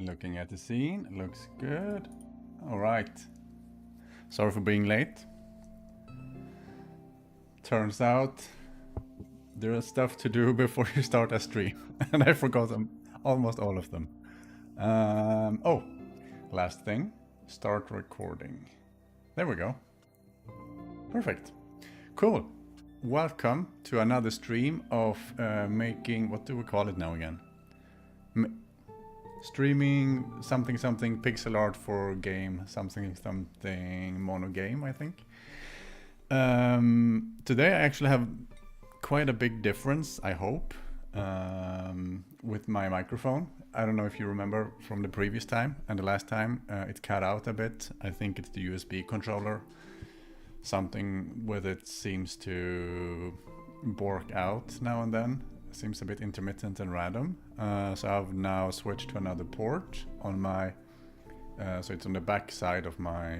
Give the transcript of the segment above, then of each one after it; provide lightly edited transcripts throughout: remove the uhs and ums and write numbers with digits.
Looking at the scene, looks good. All right. Sorry for being late. Turns out there is stuff to do before you start a stream, and I forgot almost all of them. Oh, last thing, start recording. There we go. Perfect. Cool. Welcome to another stream of making, what do we call it now again? Streaming something pixel art for game something MonoGame, I think. Today I actually have quite a big difference, I hope, with my microphone. I don't know if you remember from the previous time and the last time it cut out a bit. I think it's the USB controller. Something with it seems to bork out now and then. Seems a bit intermittent and random. So I've now switched to another port on my, so it's on the back side of my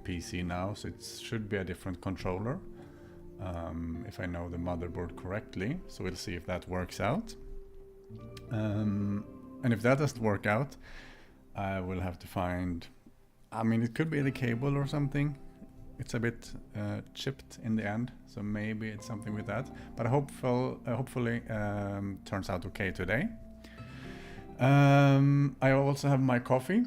PC now, so it should be a different controller, if I know the motherboard correctly. So we'll see if that works out. And if that doesn't work out, I will have to find, I mean, it could be the cable or something. It's a bit chipped in the end, so maybe it's something with that. But hopefully turns out okay today. I also have my coffee,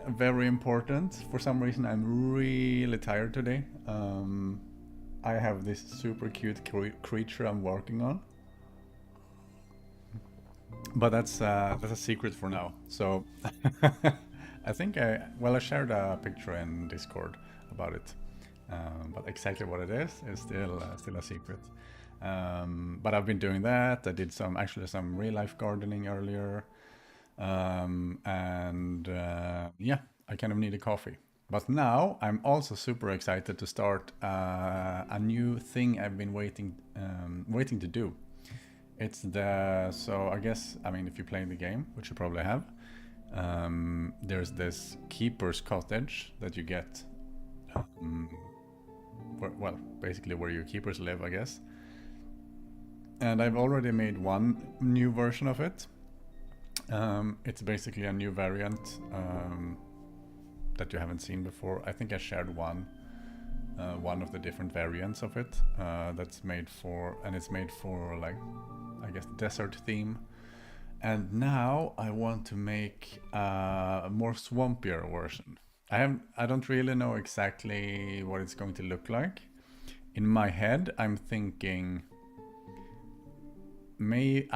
very important. For some reason I'm really tired today. I have this super cute creature I'm working on. But that's a secret for now. So I think I shared a picture in Discord about it. But exactly what it is still a secret. But I've been doing that. I did some real life gardening earlier. Yeah, I kind of need a coffee. But now I'm also super excited to start a new thing I've been waiting to do. It's so I guess, I mean, if you play the game, which you probably have, there's this keeper's cottage that you get. Well, basically where your keepers live, I guess. And I've already made one new version of it. It's basically a new variant that you haven't seen before. I think I shared one of the different variants of it. It's made for like, I guess, desert theme. And now I want to make a more swampier version. I don't really know exactly what it's going to look like. In my head, I'm thinking we'll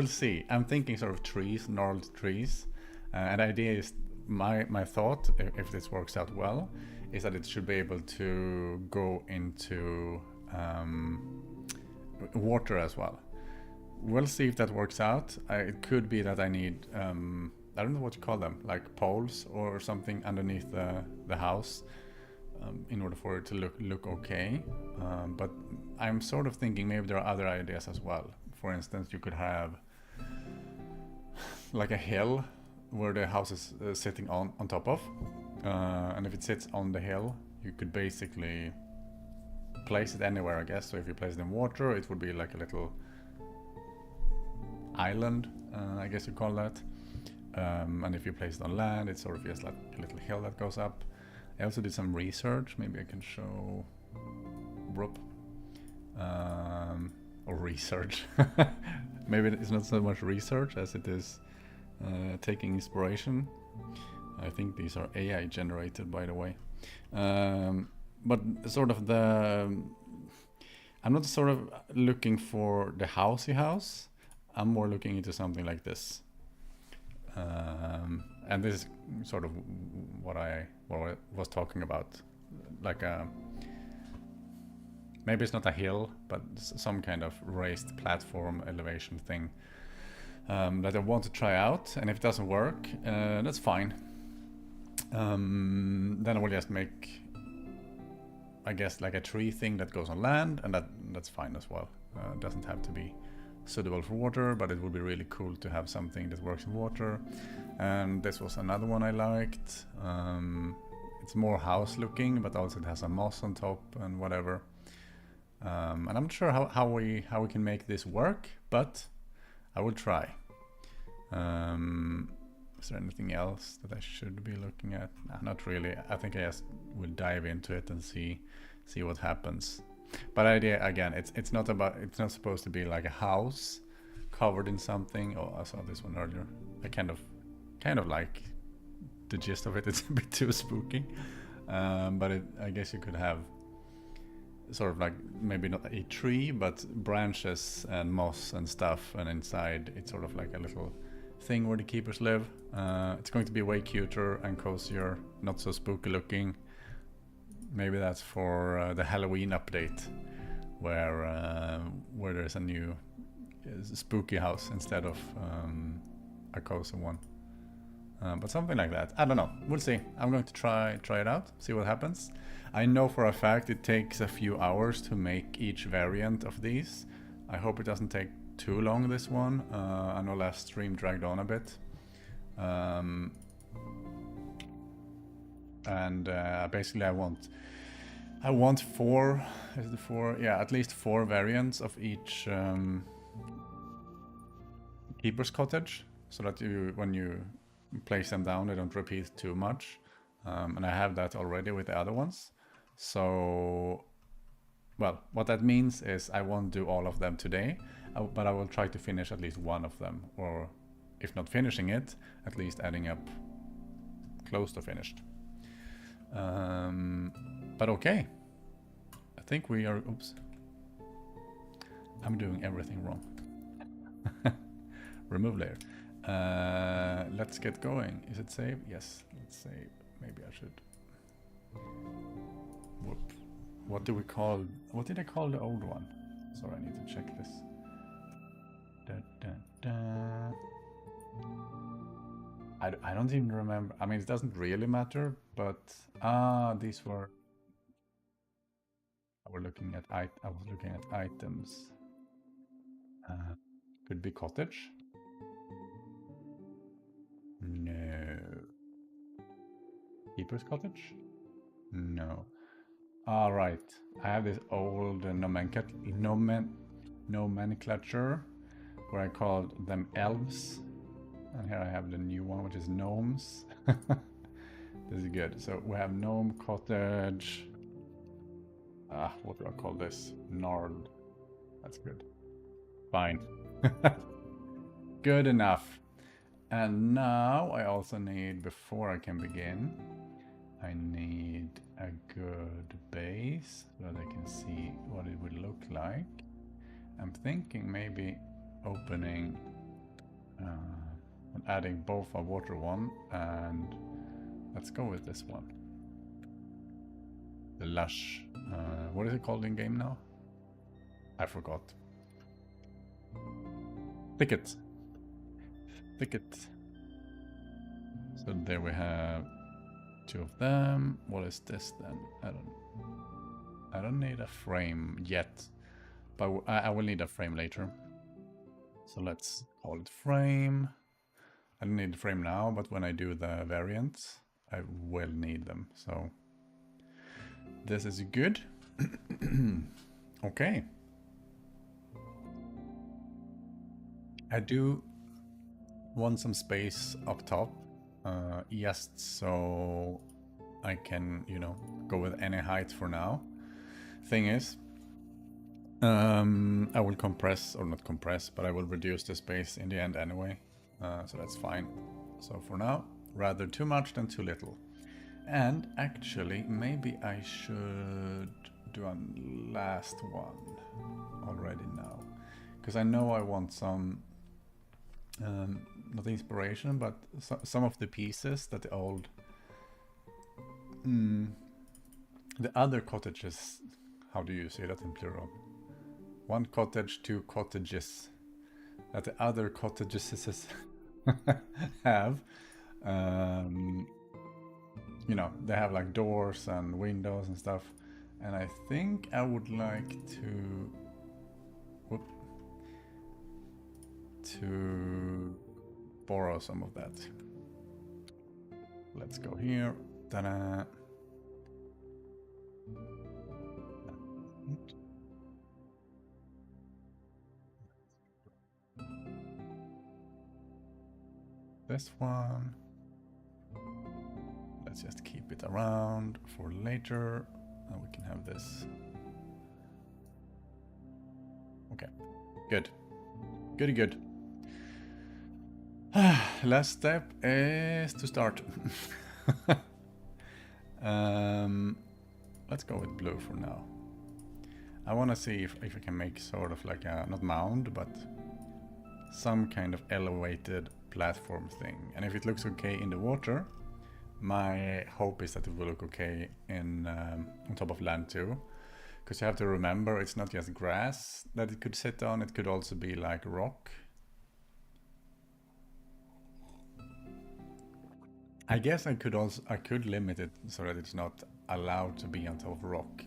see. I'm thinking sort of trees, gnarled trees. And the idea is, my thought, if this works out well, is that it should be able to go into water as well. We'll see if that works out. It could be that I need I don't know what you call them, like poles or something underneath the house, in order for it to look okay. But I'm sort of thinking maybe there are other ideas as well. For instance, you could have like a hill where the house is sitting on top of, and if it sits on the hill, you could basically place it anywhere, I guess. So if you place it in water, it would be like a little island, I guess you call that. And if you place it on land, it's sort of just like a little hill that goes up. I also did some research. Maybe I can show or research. Maybe it's not so much research as it is taking inspiration. I think these are AI generated, by the way. But sort of I'm not sort of looking for the housey house. I'm more looking into something like this. And this is sort of what I was talking about, like maybe it's not a hill, but some kind of raised platform elevation thing that I want to try out. And if it doesn't work, that's fine. Then I will just make, I guess, like a tree thing that goes on land, and that's fine as well. It doesn't have to be suitable for water, but it would be really cool to have something that works in water. And this was another one I liked. It's more house looking, but also it has some moss on top and whatever. And I'm not sure how we can make this work, but I will try. Is there anything else that I should be looking at? Nah, not really. I think I just will dive into it and see what happens. But idea again, it's not supposed to be like a house covered in something. Oh, I saw this one earlier. I kind of like the gist of it. It's a bit too spooky, but I guess you could have sort of like maybe not a tree, but branches and moss and stuff, and inside it's sort of like a little thing where the keepers live. It's going to be way cuter and cozier, not so spooky looking. Maybe that's for the Halloween update, where there's a new spooky house instead of a cozy one. But something like that. I don't know. We'll see. I'm going to try it out, see what happens. I know for a fact it takes a few hours to make each variant of these. I hope it doesn't take too long, this one. I know last stream dragged on a bit. Basically I want four, is it four? Yeah, at least 4 variants of each keeper's cottage, so that when you place them down, they don't repeat too much. And I have that already with the other ones. So, well, what that means is I won't do all of them today, but I will try to finish at least one of them, or if not finishing it, at least adding up close to finished. But okay, I think we are, oops, I'm doing everything wrong. Remove layer. Let's get going. Is it save? Yes, let's save. Maybe I should. Whoop. What do we call, what did I call the old one? Sorry, I need to check this. Da, da, da. I don't even remember. I mean, it doesn't really matter, but these were. I was looking at items. Could be cottage. No. Keeper's cottage? No. All right. I have this old nomenclature where I called them elves. And here I have the new one, which is gnomes. This is good. So we have gnome cottage. What do I call this? Gnarled. That's good. Fine. Good enough. And now I also need, before I can begin, I need a good base so that I can see what it would look like. I'm thinking maybe opening and adding both a water one, and let's go with this one. The lush. What is it called in game now? I forgot. Thicket. So there we have 2 of them. What is this then? I don't need a frame yet, but I will need a frame later. So let's call it frame. I don't need the frame now, but when I do the variants, I will need them. So this is good. Okay. I do want some space up top, just so I can, you know, go with any height for now. Thing is, I will compress, or not compress, but I will reduce the space in the end anyway, so that's fine. So for now, rather too much than too little. And actually, maybe I should do a last one already now, because I know I want some, not inspiration, but some of the pieces that the old, the other cottages, how do you say that in plural? 1 cottage, 2 cottages, that the other cottages have. You know, they have like doors and windows and stuff, and I think I would like to borrow some of that. Let's go here. Ta-da! this one. Let's just keep it around for later. And we can have this. Okay, good. Goody good. Last step is to start. Let's go with blue for now. I want to see if I can make sort of like a, not mound, but some kind of elevated platform thing. And if it looks okay in the water, my hope is that it will look okay in on top of land too. Because you have to remember, it's not just grass that it could sit on, it could also be like rock. I guess I could limit it so that it's not allowed to be on top of rock.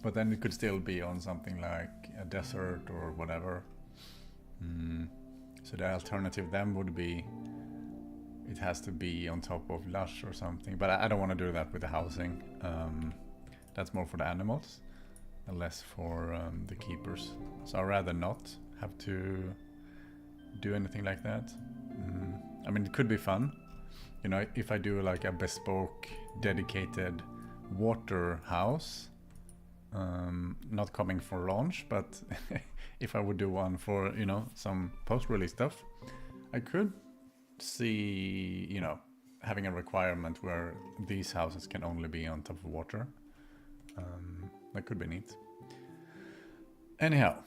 But then it could still be on something like a desert or whatever. So the alternative then would be it has to be on top of lush or something. But I don't want to do that with the housing. That's more for the animals and less for the keepers. So I'd rather not have to do anything like that. I mean, it could be fun. You know, if I do like a bespoke, dedicated water house, not coming for launch, but if I would do one for, you know, some post-release stuff, I could see, you know, having a requirement where these houses can only be on top of water. That could be neat. Anyhow,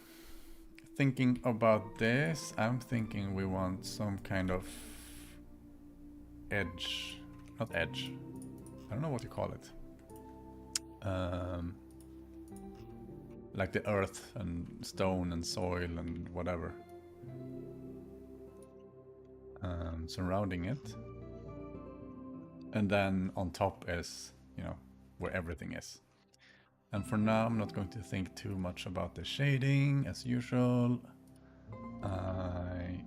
thinking about this, I'm thinking we want some kind of edge, not edge, I don't know what you call it. Like the earth and stone and soil and whatever. Surrounding it. And then on top is, you know, where everything is. And for now, I'm not going to think too much about the shading as usual. I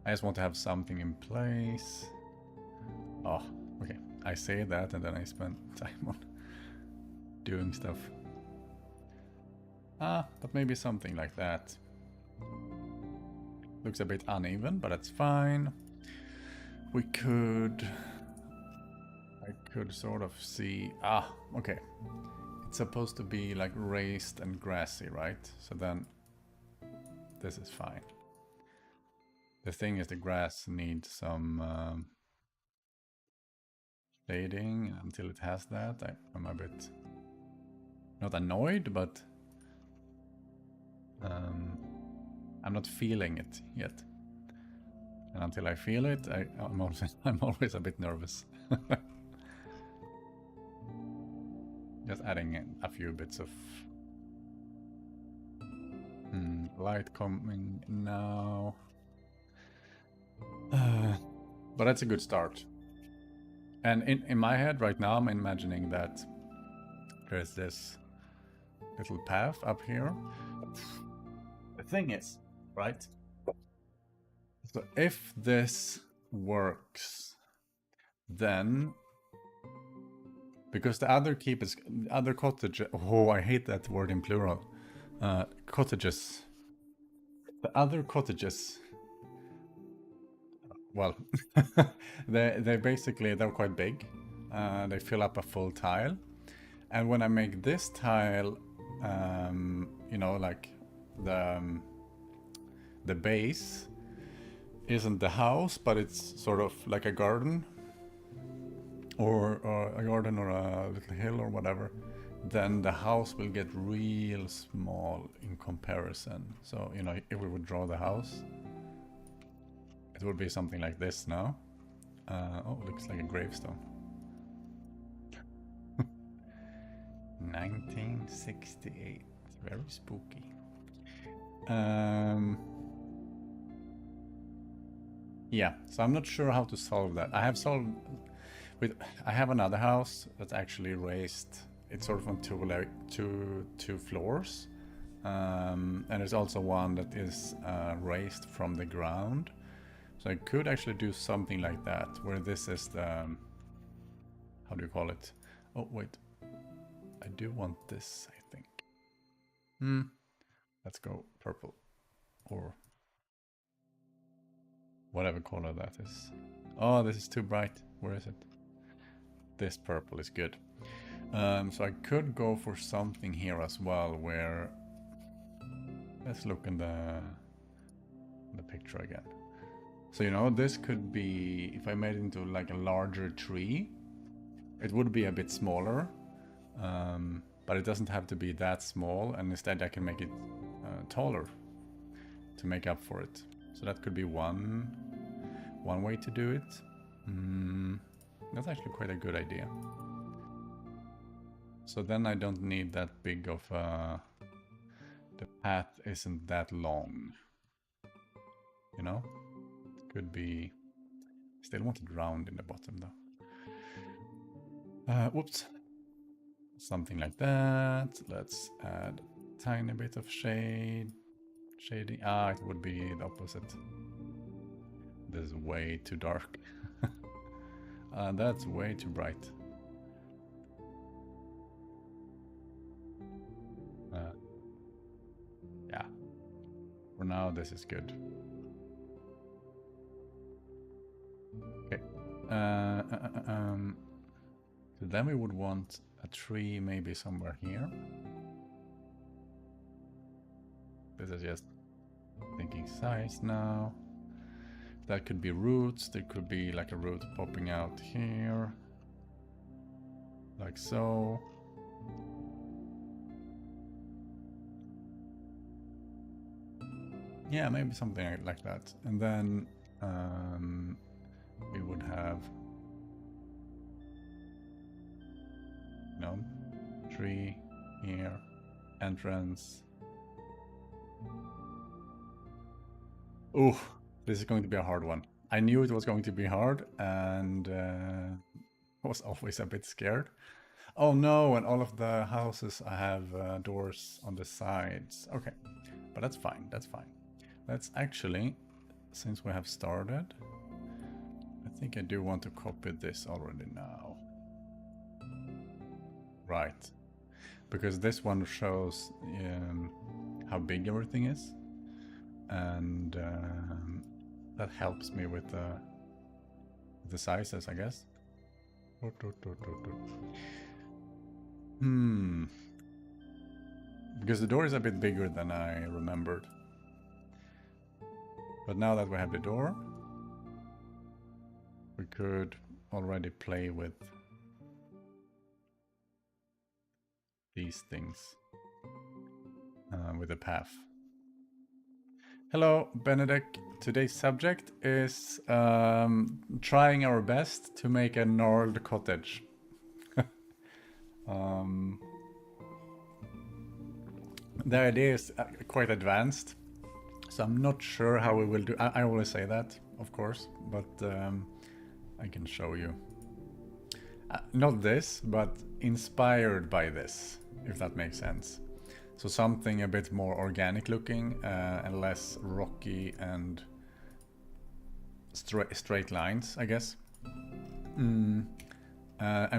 just want to have something in place. Oh, okay. I say that and then I spend time on doing stuff. But maybe something like that. Looks a bit uneven, but that's fine. We could... I could sort of see... okay. It's supposed to be like raised and grassy, right? So then this is fine. The thing is the grass needs some shading until it has that. I'm a bit... not annoyed, but... I'm not feeling it yet. And until I feel it, I'm always a bit nervous. Just adding in a few bits of light coming now. But that's a good start. And in my head right now, I'm imagining that there's this little path up here. The thing is, right? So if this works, then because the other cottage, oh, I hate that word in plural. Cottages. The other cottages. Well, they're quite big. They fill up a full tile, and when I make this tile, you know, like the base isn't the house, but it's sort of like a garden or a garden or a little hill or whatever, then the house will get real small in comparison. So, you know, if we would draw the house, it would be something like this now. Oh, looks like a gravestone. 1968. Very spooky. Yeah, so I'm not sure how to solve that. I have another house that's actually raised. It's sort of on two floors. And there's also one that is raised from the ground. So I could actually do something like that, where this is the... how do you call it? Oh, wait. I do want this, I think. Let's go purple or whatever color that is. Oh, this is too bright. Where is it? This purple is good. So I could go for something here as well where... Let's look in the picture again. So, you know, this could be... If I made it into like a larger tree, it would be a bit smaller. But it doesn't have to be that small, and instead I can make it taller to make up for it. So that could be one way to do it. That's actually quite a good idea. So then I don't need that big of a... The path isn't that long. You know? It could be... Still want it round in the bottom though. Whoops. Something like that. Let's add a tiny bit of shading. Ah, it would be the opposite. This is way too dark. That's way too bright. Yeah. For now, this is good. Okay. So then we would want a tree maybe somewhere here. This is just thinking size now. That could be roots. There could be like a root popping out here. Like so. Yeah, maybe something like that. And then we would have, you know, tree here, entrance. Ooh, this is going to be a hard one. I knew it was going to be hard, and I was always a bit scared. Oh no, and all of the houses I have doors on the sides. Okay, but that's fine, that's fine. Let's actually, since we have started, I think I do want to copy this already now. Right, because this one shows how big everything is, and that helps me with the sizes, I guess. Because the door is a bit bigger than I remembered. But now that we have the door, we could already play with these things, with the path. Hello, Benedict. Today's subject is trying our best to make a gnarled cottage. The idea is quite advanced, so I'm not sure how we will do. I always say that, of course, but I can show you. Not this, but inspired by this, if that makes sense. So something a bit more organic looking and less rocky and straight lines, I guess. And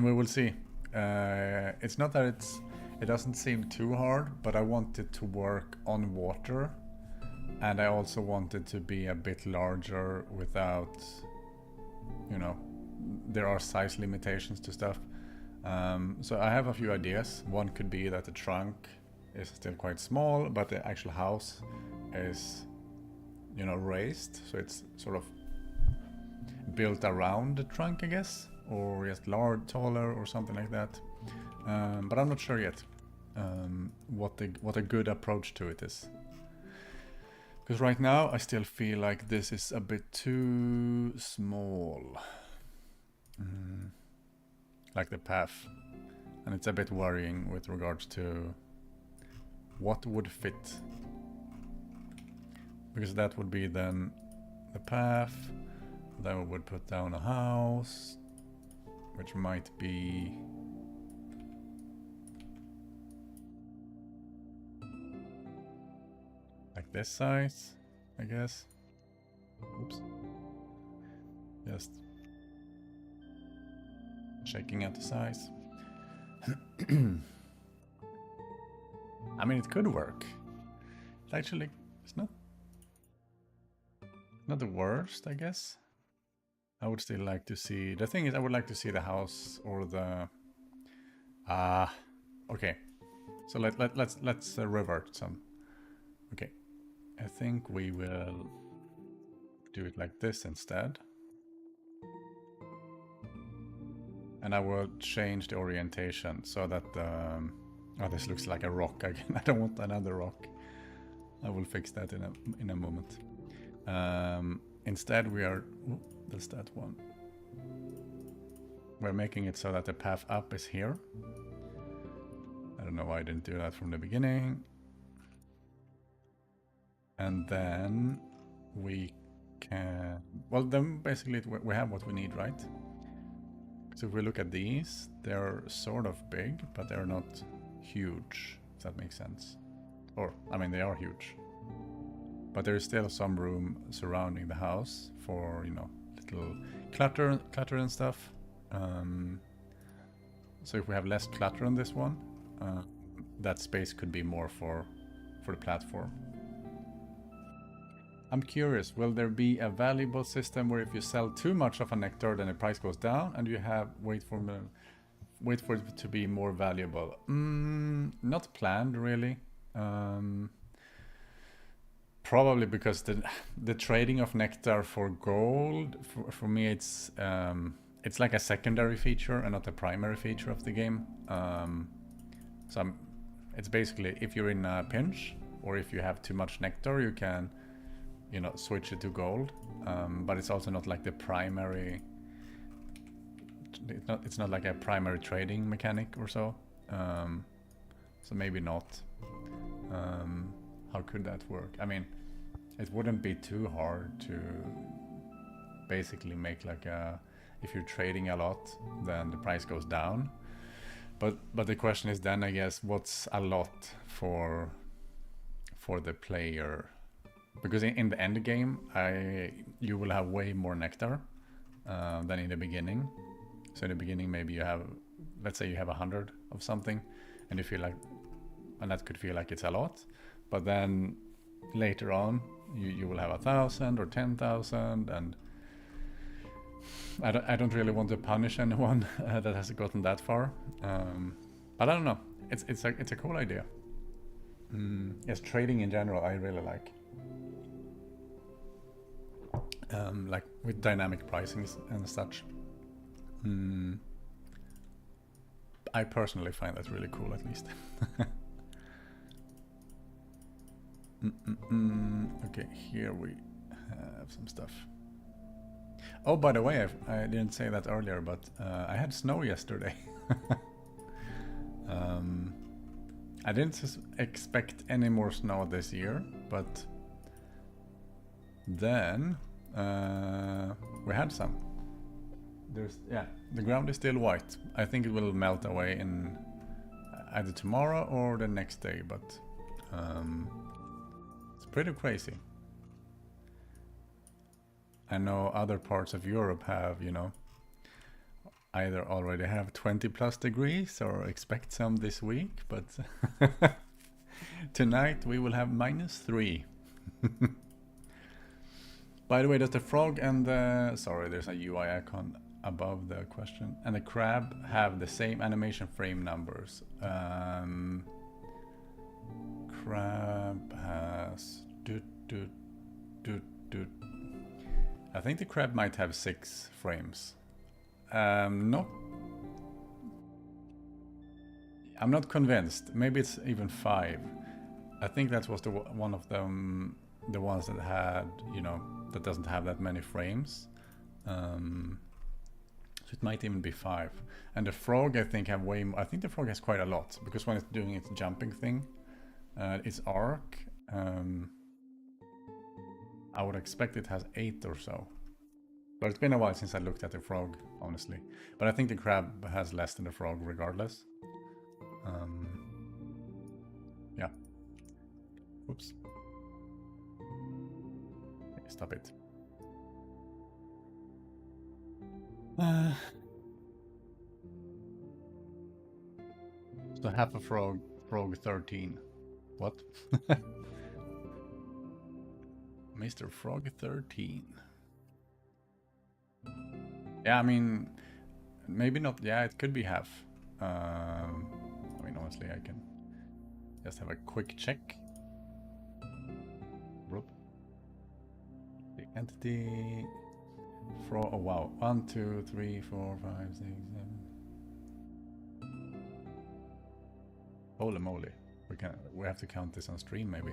we will see. It's not that it doesn't seem too hard, but I want it to work on water, and I also want it to be a bit larger without, you know, there are size limitations to stuff. So I have a few ideas. One could be that the trunk is still quite small, but the actual house is, you know, raised, so it's sort of built around the trunk, I guess, or just large, taller, or something like that. But I'm not sure yet what a good approach to it is. Because right now I still feel like this is a bit too small. Like the path. And it's a bit worrying with regards to what would fit. Because that would be then the path. Then we would put down a house, which might be like this size, I guess. Oops. Just checking out the size. I mean, it could work. Actually, it's not the worst, I guess. I would still like to see... The thing is, I would like to see the house or the... okay. So let's revert some. Okay. I think we will do it like this instead. And I will change the orientation so that... oh, this looks like a rock again. I don't want another rock. I will fix that in a moment. Instead we are... Ooh, that's that one. We're making it so that the path up is here. I don't know why I didn't do that from the beginning. And then we can... Well, then basically we have what we need, right? So if we look at these, they're sort of big, but they're not huge, if that makes sense. Or, I mean, they are huge. But there is still some room surrounding the house for, you know, little clutter and stuff. So if we have less clutter on this one, that space could be more for the platform. I'm curious, will there be a valuable system where if you sell too much of a nectar, then the price goes down, and you have wait for it to be more valuable? Not planned, really. Probably because the trading of nectar for gold, for me, it's like a secondary feature and not a primary feature of the game. So it's basically if you're in a pinch or if you have too much nectar, you can, you know, switch it to gold. But it's also not like the primary. It's not like a primary trading mechanic or so. So maybe not. How could that work? I mean, it wouldn't be too hard to basically make like a... If you're trading a lot, then the price goes down. But the question is then, I guess, what's a lot for the player? Because in the end game, you will have way more nectar than in the beginning. So in the beginning, maybe you have, let's say you have 100 of something, and you feel like, and that could feel like it's a lot. But then later on, you will have 1,000 or 10,000, and I don't really want to punish anyone that has gotten that far. But I don't know. It's a cool idea. Yes, trading in general, I really like. Like with dynamic pricings and such. I personally find that really cool, at least. Okay, here we have some stuff. Oh, by the way, I didn't say that earlier, but I had snow yesterday. I didn't expect any more snow this year, but then we had some. The ground is still white. I think it will melt away in either tomorrow or the next day, but it's pretty crazy. I know other parts of Europe have, you know, either already have 20 plus degrees or expect some this week, but tonight we will have -3. By the way, does the frog and the... Sorry, there's a UI icon above the question. And the crab have the same animation frame numbers. Crab has... I think the crab might have 6 frames. No. I'm not convinced. Maybe it's even 5. I think that was one of them, the ones that had, you know, that doesn't have that many frames. So it might even be 5. And the frog, I think, have way more. I think the frog has quite a lot, because when it's doing its jumping thing, its arc, I would expect it has 8 or so. But it's been a while since I looked at the frog, honestly. But I think the crab has less than the frog regardless. Yeah. Oops. Okay, stop it. So half a frog 13. What? Mr. Frog 13. Yeah, I mean, maybe not. Yeah, it could be half. I mean, honestly, I can just have a quick check. The entity. Oh wow. 1, 2, 3, 4, 5, 6, 7. Holy moly. We have to count this on stream maybe.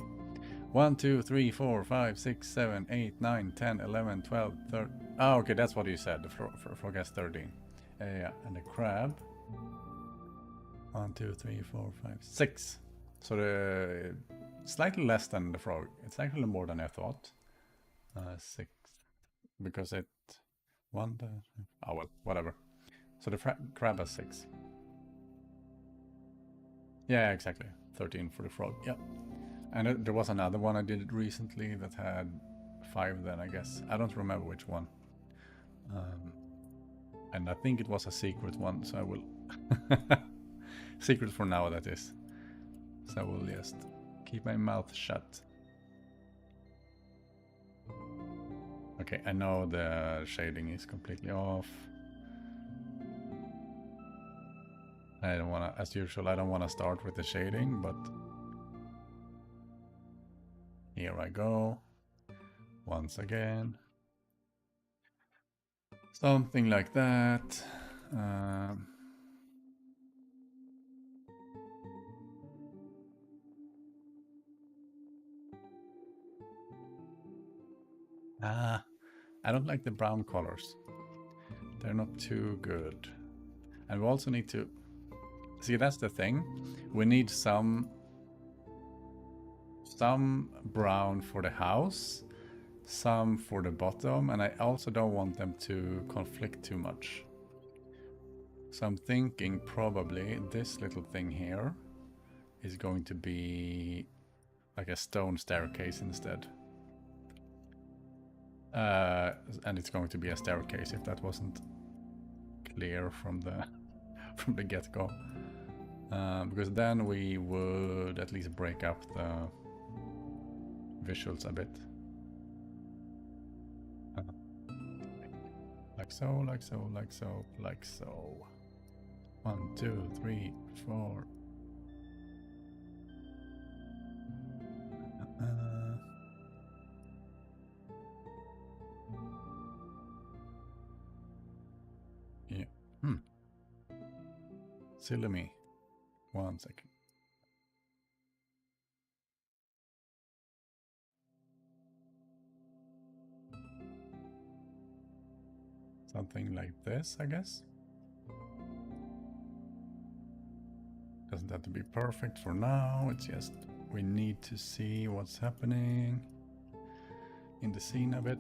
1, 2, 3, 4, 5, 6, 7, 8, 9, 10, 11, 12, 13. Oh, okay, that's what you said. The frog has 13. Yeah, and the crab. 1, 2, 3, 4, 5, 6. So the slightly less than the frog. It's actually more than I thought. 6. Because it... 1, 2, oh well, whatever. So the crab has 6. Yeah, exactly. 13 for the frog, yeah. And there was another one I did recently that had 5 then, I guess. I don't remember which one. And I think it was a secret one, so I will... secret for now, that is. So I will just keep my mouth shut. Okay, I know the shading is completely off. I don't wanna, as usual, I don't wanna start with the shading, but... Here I go. Once again. Something like that. I don't like the brown colors. They're not too good. And we also need to... See, that's the thing. We need some brown for the house, some for the bottom, and I also don't want them to conflict too much. So I'm thinking probably this little thing here is going to be like a stone staircase instead. And it's going to be a staircase, if that wasn't clear from the from the get-go. Because then we would at least break up the visuals a bit. Like so, like so, like so, like so. 1, 2, 3, 4. Yeah. Silly me. 1 second. Something like this, I guess. Doesn't have to be perfect for now. It's just we need to see what's happening in the scene a bit.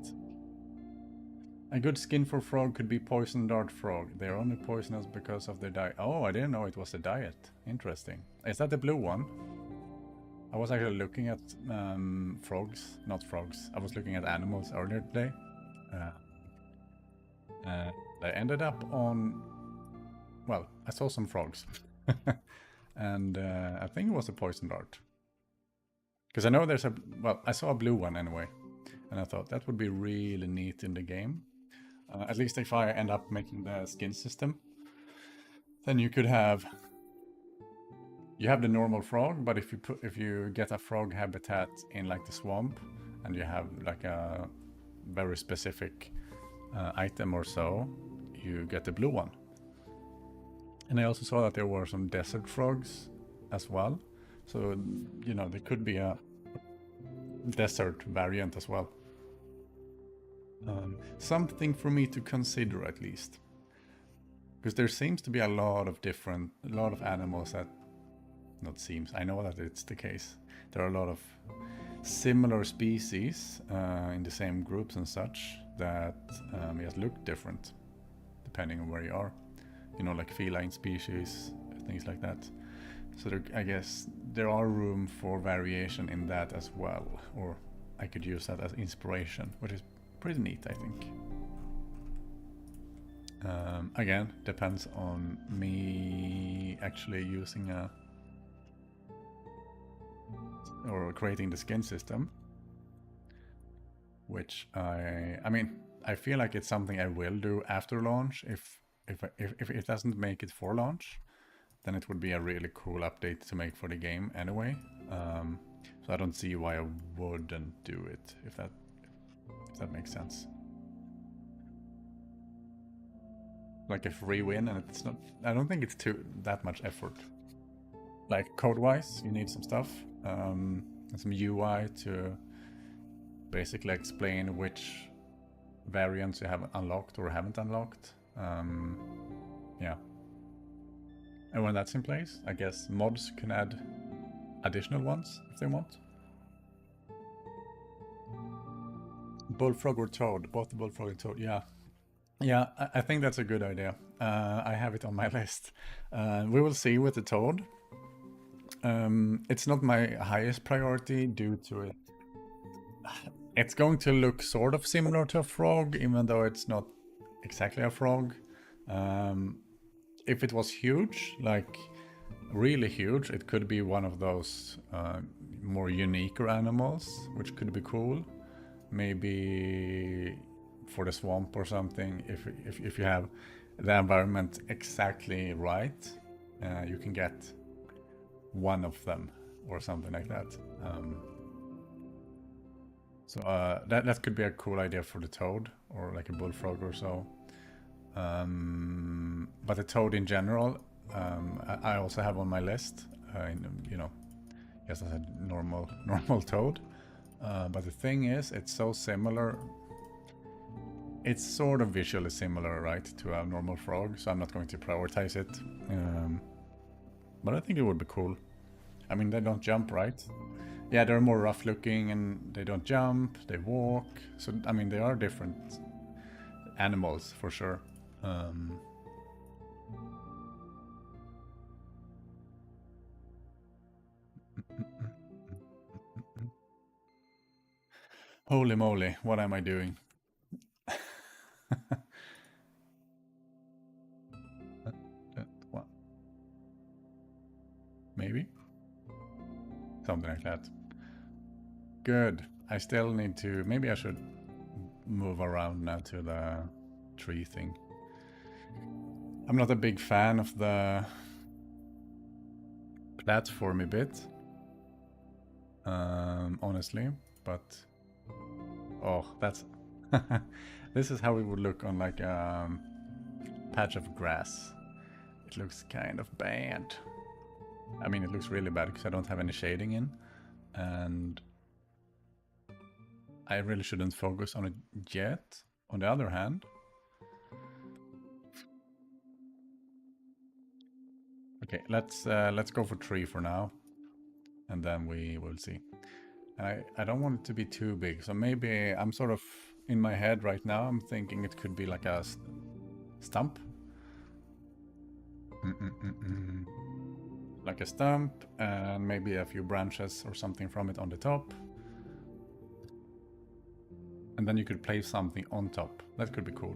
A good skin for frog could be poison dart frog. They're only poisonous because of their diet. Oh, I didn't know it was a diet. Interesting. Is that the blue one? I was actually looking at frogs, not frogs. I was looking at animals earlier today. I ended up on... Well, I saw some frogs. And I think it was a poison dart. Because I know there's a... Well, I saw a blue one anyway. And I thought that would be really neat in the game. At least if I end up making the skin system. Then you could have... You have the normal frog, but if you get a frog habitat in like the swamp, and you have like a very specific item or so, you get the blue one. And I also saw that there were some desert frogs as well. So, you know, there could be a desert variant as well. Something for me to consider at least. Because there seems to be a lot of animals that... Not seems, I know that it's the case. There are a lot of similar species in the same groups and such that just look different depending on where you are. You know, like feline species, things like that. So there, I guess there are room for variation in that as well. Or I could use that as inspiration, which is pretty neat, I think. Again, depends on me actually using or creating the skin system. which I mean, I feel like it's something I will do after launch. If it doesn't make it for launch, then it would be a really cool update to make for the game anyway. So I don't see why I wouldn't do it if that makes sense. Like a free win, and it's not. I don't think it's that much effort. Like code-wise, you need some stuff, and some UI to basically explain which variants you have unlocked or haven't unlocked. Yeah. And when that's in place, I guess mods can add additional ones if they want. Bullfrog or Toad? Both the Bullfrog and Toad, yeah. Yeah, I think that's a good idea. I have it on my list. We will see with the Toad. It's not my highest priority due to it. It's going to look sort of similar to a frog, even though it's not exactly a frog. If it was huge, like really huge, it could be one of those more uniquer animals, which could be cool. Maybe for the swamp or something, if you have the environment exactly right, you can get one of them or something like that. So that could be a cool idea for the toad or like a bullfrog or so. But the toad in general, I also have on my list. You know, just as a normal toad. But the thing is, it's so similar. It's sort of visually similar, right, to a normal frog. So I'm not going to prioritize it. But I think it would be cool. I mean, they don't jump, right? Yeah, they're more rough looking and they don't jump, they walk. So, I mean, they are different animals for sure. Holy moly, what am I doing? Maybe? Something like that. Good. I still need to... Maybe I should move around now to the tree thing. I'm not a big fan of the platformy bit. Honestly. But... Oh, that's... This is how it would look on like a patch of grass. It looks kind of bad. I mean, it looks really bad because I don't have any shading in. And I really shouldn't focus on it yet. On the other hand, okay, let's go for tree for now, and then we will see. I don't want it to be too big, so maybe I'm sort of in my head right now. I'm thinking it could be like a stump, like a stump, and maybe a few branches or something from it on the top. And then you could place something on top. That could be cool.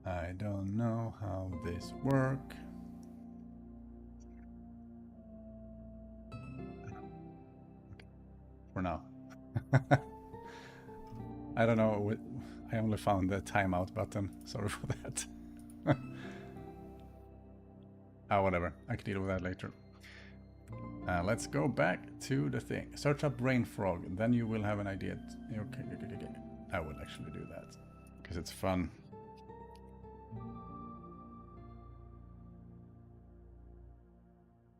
I don't know how this works. For now. I don't know. I only found the timeout button. Sorry for that. Whatever. I can deal with that later. Let's go back to the thing. Search up rain frog. Then you will have an idea. Okay. I will actually do that because it's fun.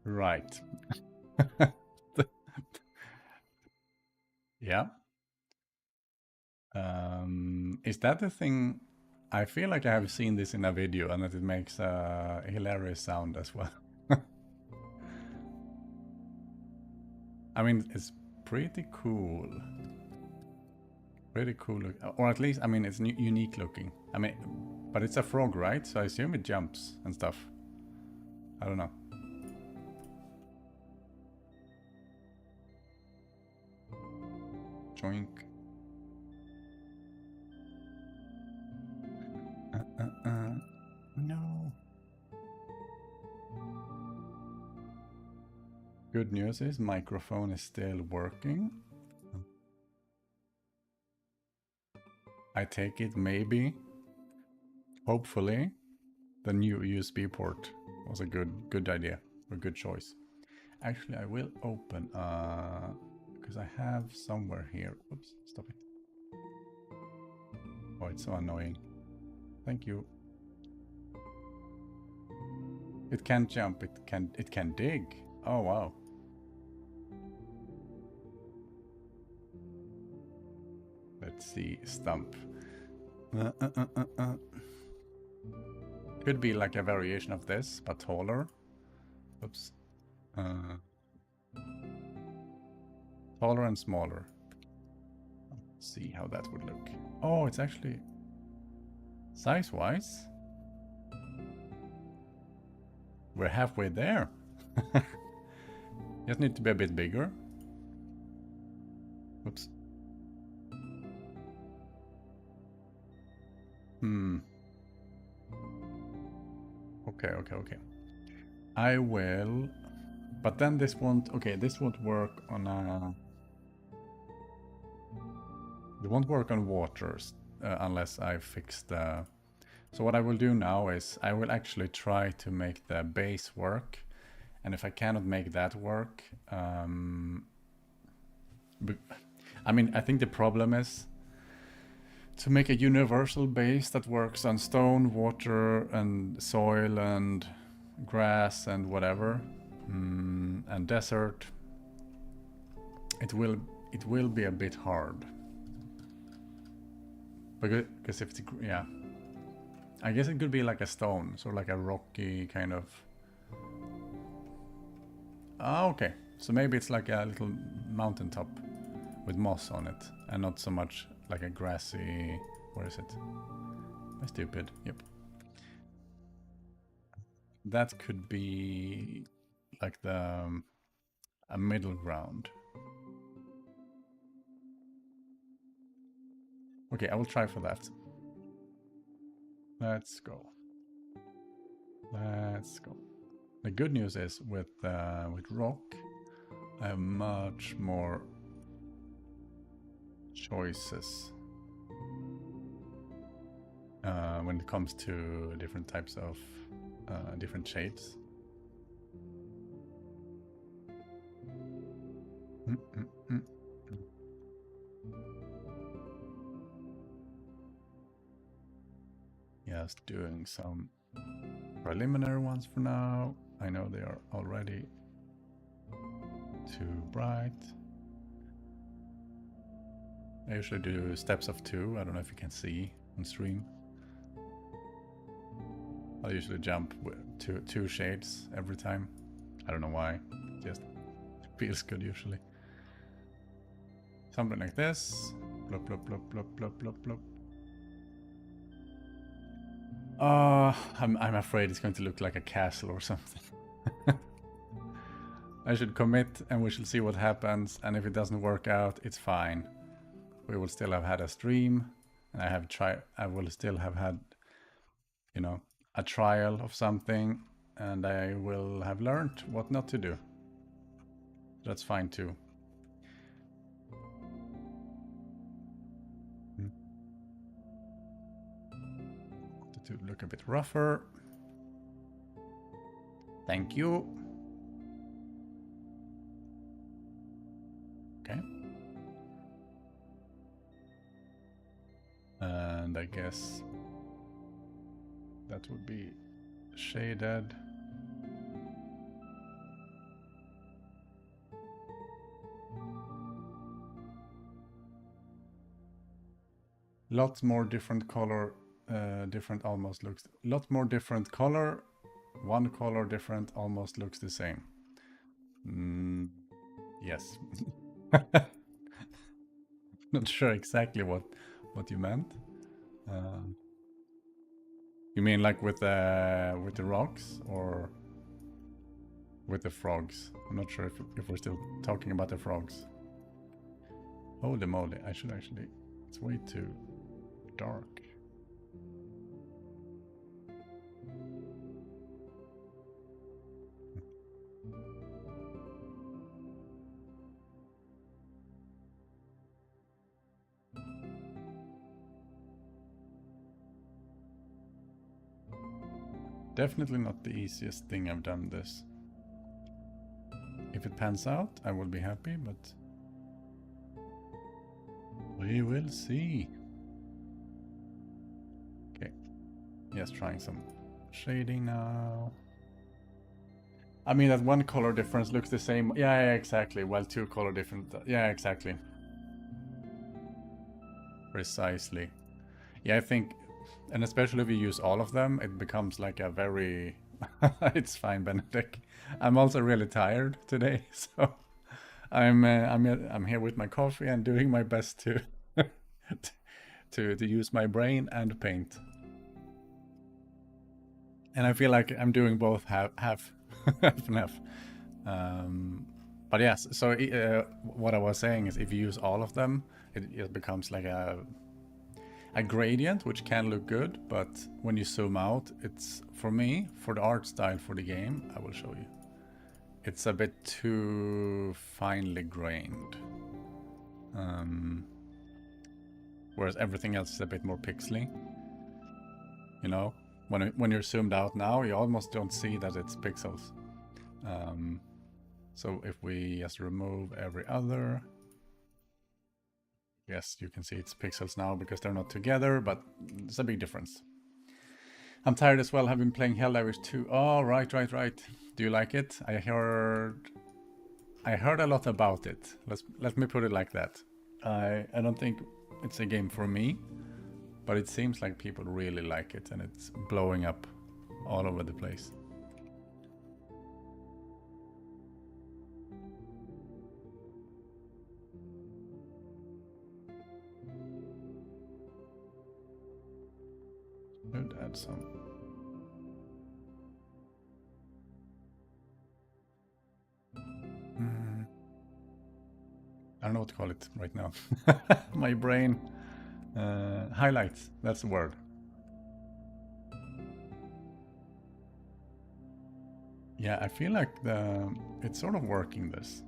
Right. Yeah. Is that the thing? I feel like I have seen this in a video and that it makes a hilarious sound as well. I mean, it's pretty cool. Pretty cool, or at least, I mean, it's unique looking. I mean, but it's a frog, right? So I assume it jumps and stuff. I don't know. Joink. good news is microphone is still working. I take it maybe, hopefully, the new USB port was a good idea, a good choice. Actually, I will open, because I have somewhere here. Oops, stop it. Oh, it's so annoying. Thank you. It can't jump, it can dig. Oh, wow. Let's see, stump. Could be like a variation of this, but taller. Oops. Taller and smaller. Let's see how that would look. Oh, it's actually size-wise. We're halfway there. Just need to be a bit bigger. Oops. Okay. I will, but then this won't, okay, this won't work on it won't work on waters unless I fix the, so what I will do now is I will actually try to make the base work, and if I cannot make that work, I mean, I think the problem is to make a universal base that works on stone, water, and soil, and grass, and whatever, and desert. It will be a bit hard. Because if it's, yeah, I guess it could be like a stone, so like a rocky kind of. Ah, okay. So maybe it's like a little mountaintop with moss on it, and not so much like a grassy. Where is it? Am I stupid? Yep. That could be like the a middle ground. Okay, I will try for that. Let's go. Let's go. The good news is with rock, I have much more choices when it comes to different types of different shapes. Just doing some preliminary ones for now. I know they are already too bright. I usually do steps of 2. I don't know if you can see on stream. I usually jump with two shades every time. I don't know why. It just feels good usually. Something like this. Plop, plop, plop, plop, plop, plop, plop. I'm afraid it's going to look like a castle or something. I should commit and we shall see what happens, and if it doesn't work out, it's fine. We will still have had a stream, and I will still have had, you know, a trial of something, and I will have learned what not to do. That's fine too. To look a bit rougher. Thank you. Okay. And I guess that would be shaded. Lots more different color, different almost looks, lot more different color, one color different almost looks the same. Yes. Not sure exactly what you meant. You mean like with the rocks or with the frogs? I'm not sure if we're still talking about the frogs. Holy moly, I should actually, it's way too dark. Definitely not the easiest thing I've done this. If it pans out, I will be happy, but we will see. Okay, yes, trying some shading now. I mean, that one color difference looks the same. Yeah, exactly. Well, two color different. Yeah, exactly. Precisely. Yeah, I think, and especially if you use all of them, it becomes like a very... It's fine, Benedict. I'm also really tired today, so I'm here with my coffee and doing my best to to use my brain and paint. And I feel like I'm doing both half half and half. But yes, so what I was saying is if you use all of them, it becomes like a gradient, which can look good, but when you zoom out, it's, for me, for the art style for the game, I will show you, it's a bit too finely grained. Whereas everything else is a bit more pixely. You know, when you're zoomed out now, you almost don't see that it's pixels. So if we just remove every other, yes, you can see it's pixels now because they're not together, but it's a big difference. I'm tired as well, have been playing Helldivers 2. Oh, right. Do you like it? I heard a lot about it. Let me put it like that. I don't think it's a game for me, but it seems like people really like it and it's blowing up all over the place. Should add some. I don't know what to call it right now. My brain. Highlights, that's the word. Yeah, I feel like it's sort of working this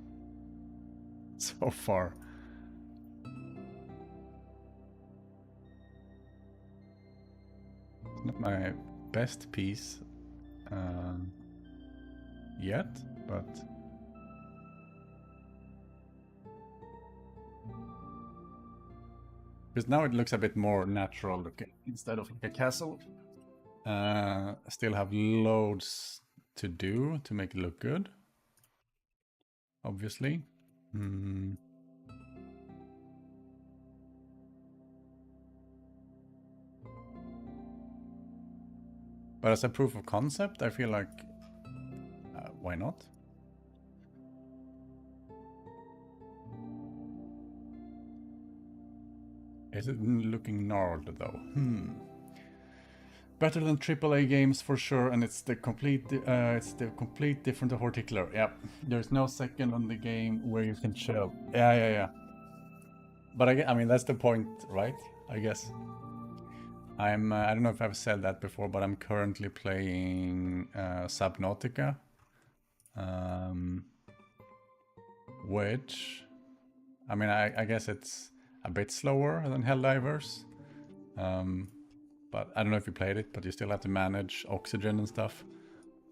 so far. It's not my best piece yet, but because now it looks a bit more natural looking instead of like a castle. Still have loads to do to make it look good, obviously. But as a proof of concept, I feel like why not? Is it looking gnarled though? Better than AAA games for sure, and it's the complete different to Horticular. Yeah, there's no second on the game where you can chill. Yeah. But I mean that's the point, right? I guess. I don't know if I've said that before, but I'm currently playing Subnautica, which, I mean, I guess it's a bit slower than Helldivers. But I don't know if you played it, but you still have to manage oxygen and stuff.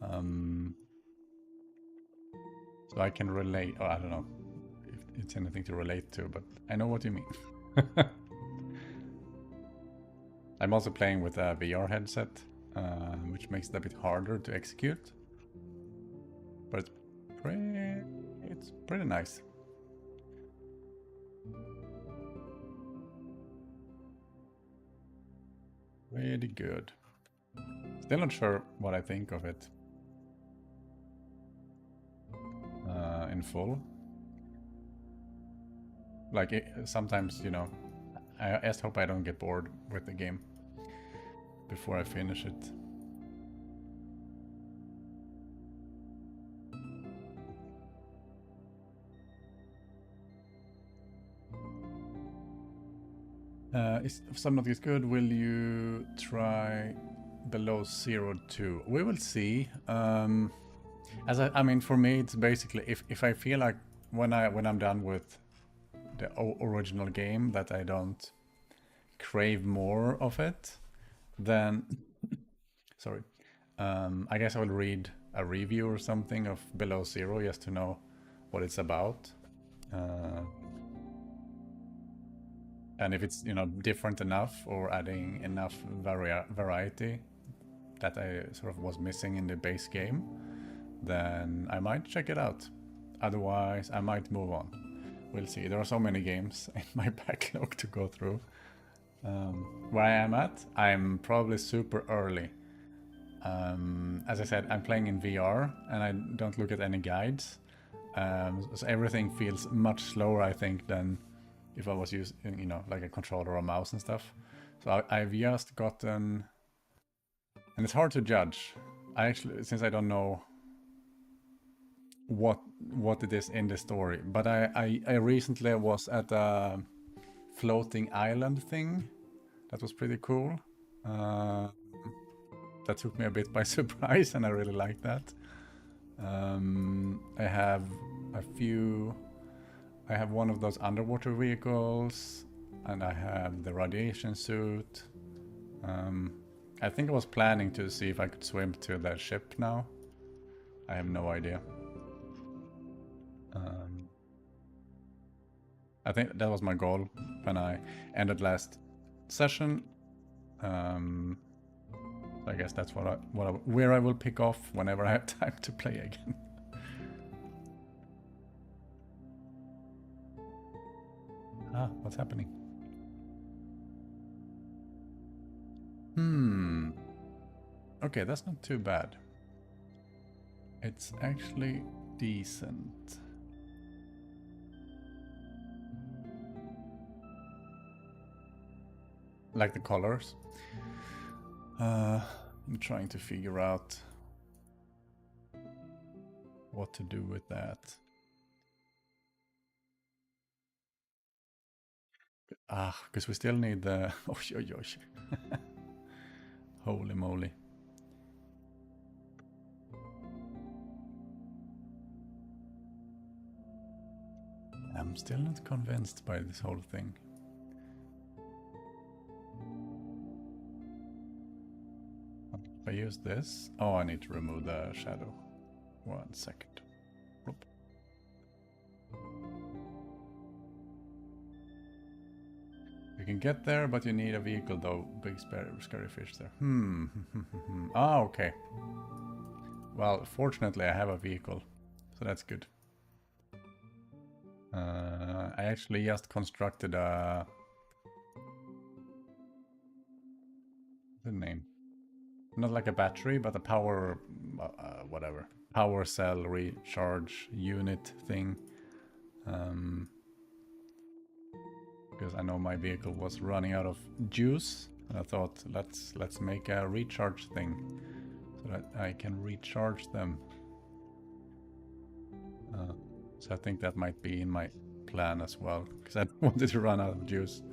So I can relate, or I don't know if it's anything to relate to, but I know what you mean. I'm also playing with a VR headset, which makes it a bit harder to execute. But it's pretty nice. Really good. Still not sure what I think of it in full. Like sometimes, you know, I just hope I don't get bored with the game before I finish it. If Subnautica is good, will you try below 0-2? We will see. I mean, for me, it's basically if I feel like when I'm done with the original game that I don't crave more of it, then sorry, I guess I will read a review or something of Below Zero just to know what it's about. And if it's, you know, different enough or adding enough variety that I sort of was missing in the base game, then I might check it out. Otherwise, I might move on. We'll see. There are so many games in my backlog to go through. Where I am at, I'm probably super early. As I said, I'm playing in VR and I don't look at any guides. So everything feels much slower, I think, than if I was using, you know, like a controller or mouse and stuff. So I've just gotten, and it's hard to judge. I actually, since I don't know what it is in the story, but I recently was at a floating island thing that was pretty cool. That took me a bit by surprise, and I really like that. I have a few. I have one of those underwater vehicles, and I have the radiation suit. I think I was planning to see if I could swim to the ship now. I have no idea. I think that was my goal when I ended last session. I guess that's where I will pick off whenever I have time to play again. What's happening? Okay, that's not too bad. It's actually decent. Like the colors. I'm trying to figure out what to do with that. Because we still need the... Holy moly. I'm still not convinced by this whole thing. If I use this... Oh, I need to remove the shadow. 1 second. Oop. You can get there, but you need a vehicle though. Big scary fish there. Okay. Well, fortunately I have a vehicle, so that's good. I actually just constructed a... the name? Not like a battery, but a power... whatever. Power cell recharge unit thing. Because I know my vehicle was running out of juice, and I thought let's make a recharge thing so that I can recharge them. So I think that might be in my plan as well, because I don't want it to run out of juice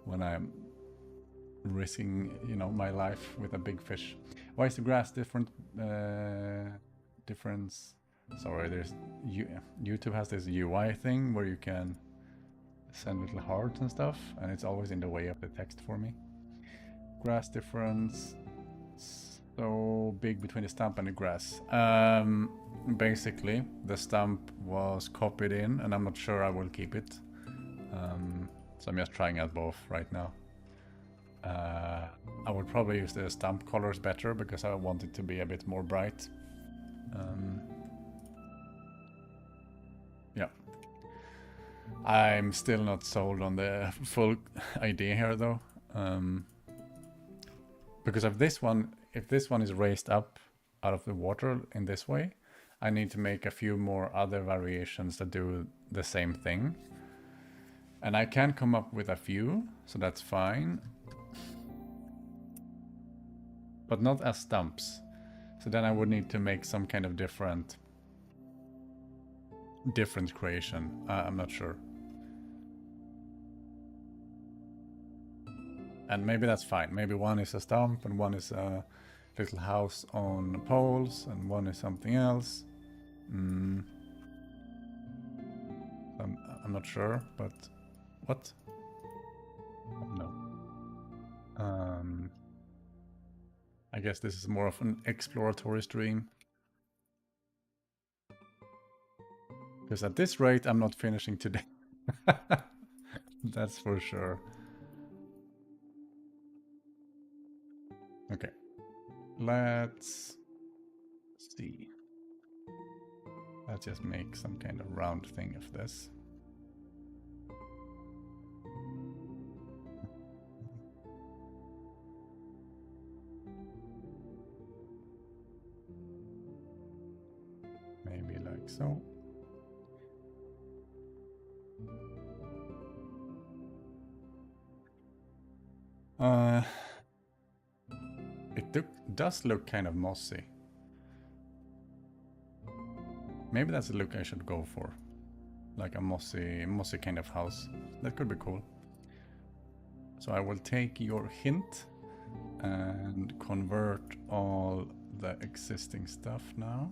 when I'm risking, you know, my life with a big fish. Why is the grass different? Difference. Sorry, there's YouTube has this UI thing where you can send little hearts and stuff, and it's always in the way of the text for me. Grass difference. So big between the stump and the grass. Basically, the stump was copied in, and I'm not sure I will keep it. So I'm just trying out both right now. I would probably use the stump colors better because I want it to be a bit more bright. Yeah. I'm still not sold on the full idea here though. Because if this one is raised up out of the water in this way, I need to make a few more other variations that do the same thing. And I can come up with a few, so that's fine. But not as stumps. So then I would need to make some kind of different creation. I'm not sure. And maybe that's fine. Maybe one is a stump and one is a little house on poles and one is something else. I'm not sure, but what? No. I guess this is more of an exploratory stream. Because at this rate, I'm not finishing today. That's for sure. Okay. Let's see. Let's just make some kind of round thing of this. Maybe like so. It does look kind of mossy. Maybe that's the look I should go for. Like a mossy kind of house. That could be cool. So I will take your hint and convert all the existing stuff now.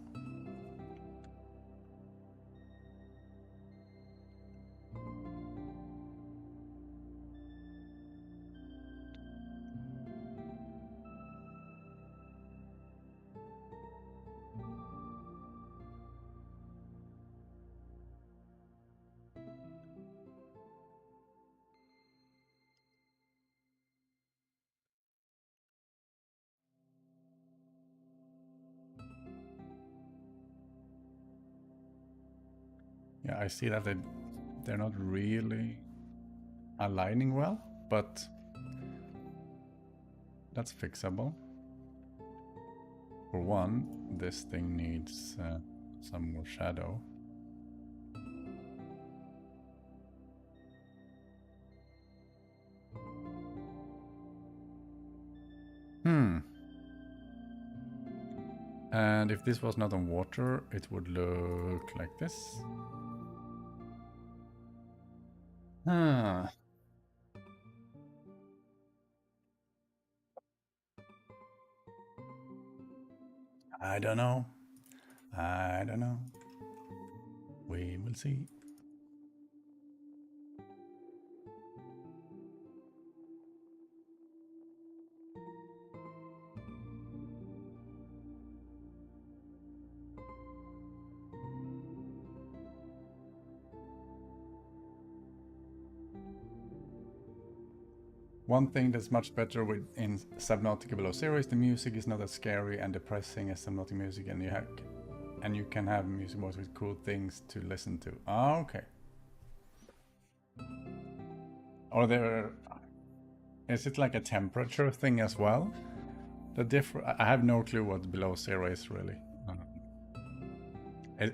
Yeah, I see that they're not really aligning well, but that's fixable. For one, this thing needs some more shadow. And if this was not on water, it would look like this. I don't know. I don't know. We will see. One thing that's much better in Subnautica Below Zero is the music is not as scary and depressing as Subnautica music, and you can have music boards with cool things to listen to. Ah, okay. Is it like a temperature thing as well? I have no clue what Below Zero is really.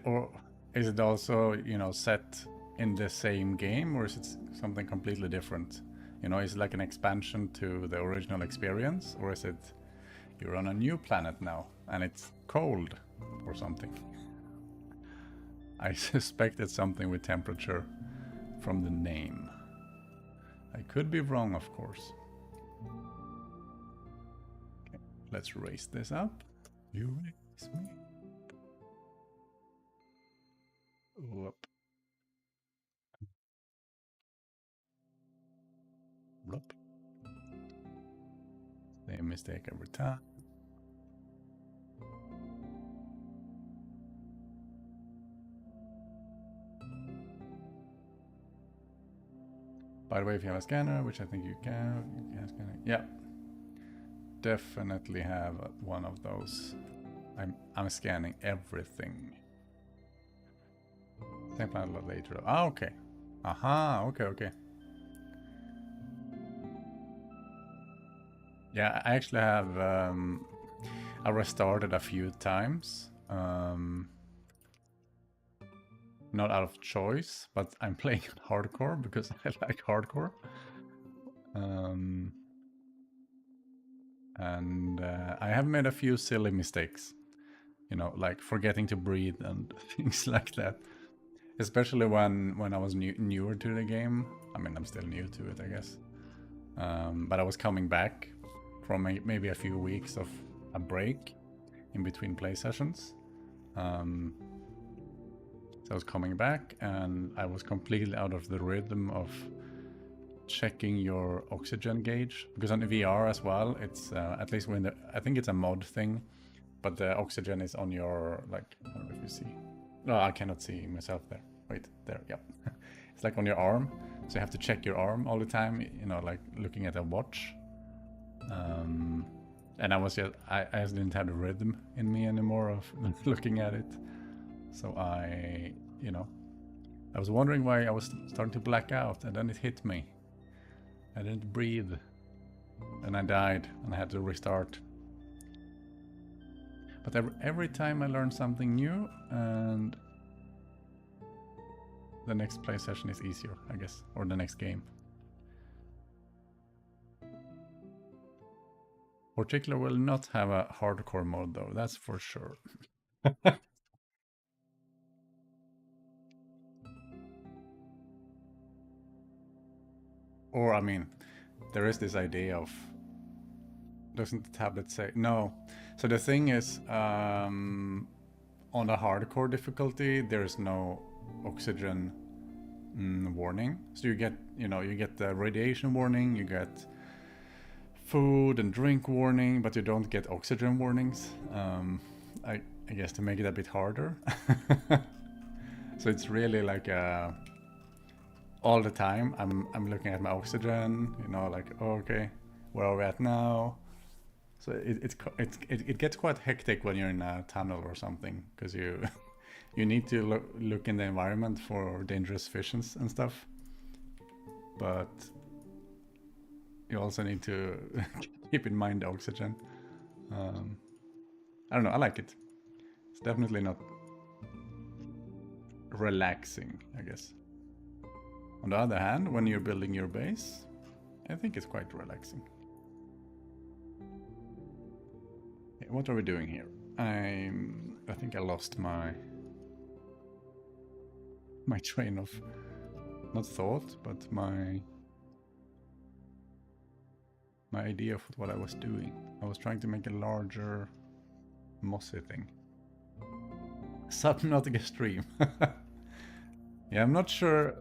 Or is it also, set in the same game, or is it something completely different? Is it like an expansion to the original experience, or is it you're on a new planet now and it's cold or something? I suspect it's something with temperature from the name. I could be wrong, of course. Okay, let's raise this up. You raise me. Whoop. Whoop. Same mistake every time. By the way, if you have a scanner, which I think you can scan it. Yeah, definitely have one of those. I'm scanning everything. Same plan a lot later. Ah, okay. Aha, okay. Yeah, I actually have. I restarted a few times. Not out of choice, but I'm playing hardcore because I like hardcore. And I have made a few silly mistakes, like forgetting to breathe and things like that. Especially when I was newer to the game. I mean, I'm still new to it, I guess. But I was coming back from maybe a few weeks of a break in between play sessions. So I was coming back and I was completely out of the rhythm of checking your oxygen gauge, because on the VR as well, it's at least when I think it's a mod thing, but the oxygen is on your, like, I don't know if you see. No, I cannot see myself there. Wait, there, yeah. It's like on your arm, so you have to check your arm all the time, you know, like looking at a watch. And I just didn't have the rhythm in me anymore of looking at it. So I was wondering why I was starting to black out, and then it hit me. I didn't breathe, and I died, and I had to restart. But every time I learn something new, and the next play session is easier, I guess, or the next game. Horticular will not have a hardcore mode though, that's for sure. Or, I mean, there is this idea of, doesn't the tablet say? No. So the thing is, on the hardcore difficulty, there's no oxygen warning. So you get the radiation warning, you get food and drink warning, but you don't get oxygen warnings. I guess to make it a bit harder. So it's really like all the time I'm looking at my oxygen, like, oh, okay, where are we at now? So it gets quite hectic when you're in a tunnel or something, because you need to look in the environment for dangerous fishes and stuff, but you also need to keep in mind the oxygen. I don't know, I like it. It's definitely not relaxing, I guess. On the other hand, when you're building your base, I think it's quite relaxing. Okay, what are we doing here? I think I lost my train of, not thought, but my idea of what I was doing. I was trying to make a larger mossy thing. Subnautica stream. Yeah, I'm not sure.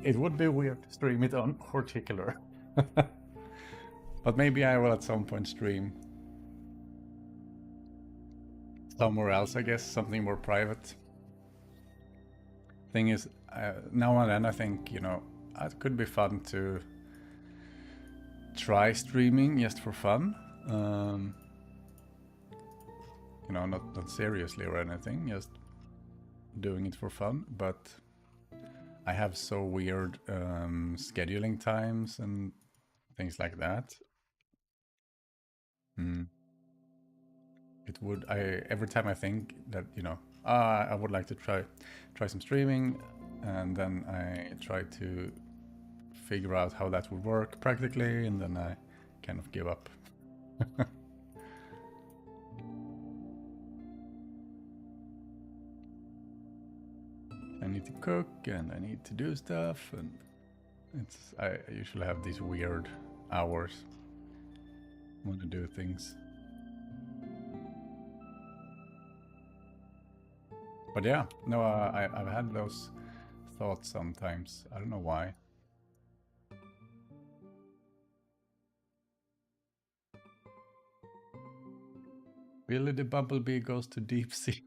It would be weird to stream it on Horticular. But maybe I will at some point stream somewhere else, I guess, something more private. Thing is, now and then I think, it could be fun to try streaming just for fun. Not seriously or anything, just doing it for fun, but I have so weird scheduling times and things like that. Every time I think that, I would like to try some streaming, and then I try to figure out how that would work practically, and then I kind of give up. I need to cook and I need to do stuff, and I usually have these weird hours when I do things. But yeah, no, I've had those thoughts sometimes. I don't know why. Really, the bumblebee goes to deep sea.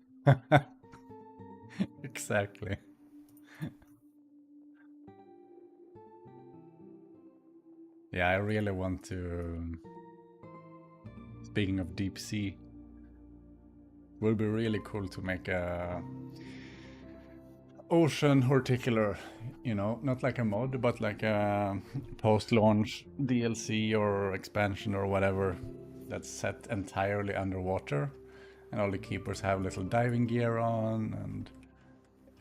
Exactly. Yeah, I really want to. Speaking of deep sea, it would be really cool to make a ocean Horticular, not like a mod, but like a post-launch DLC or expansion or whatever that's set entirely underwater, and all the keepers have little diving gear on, and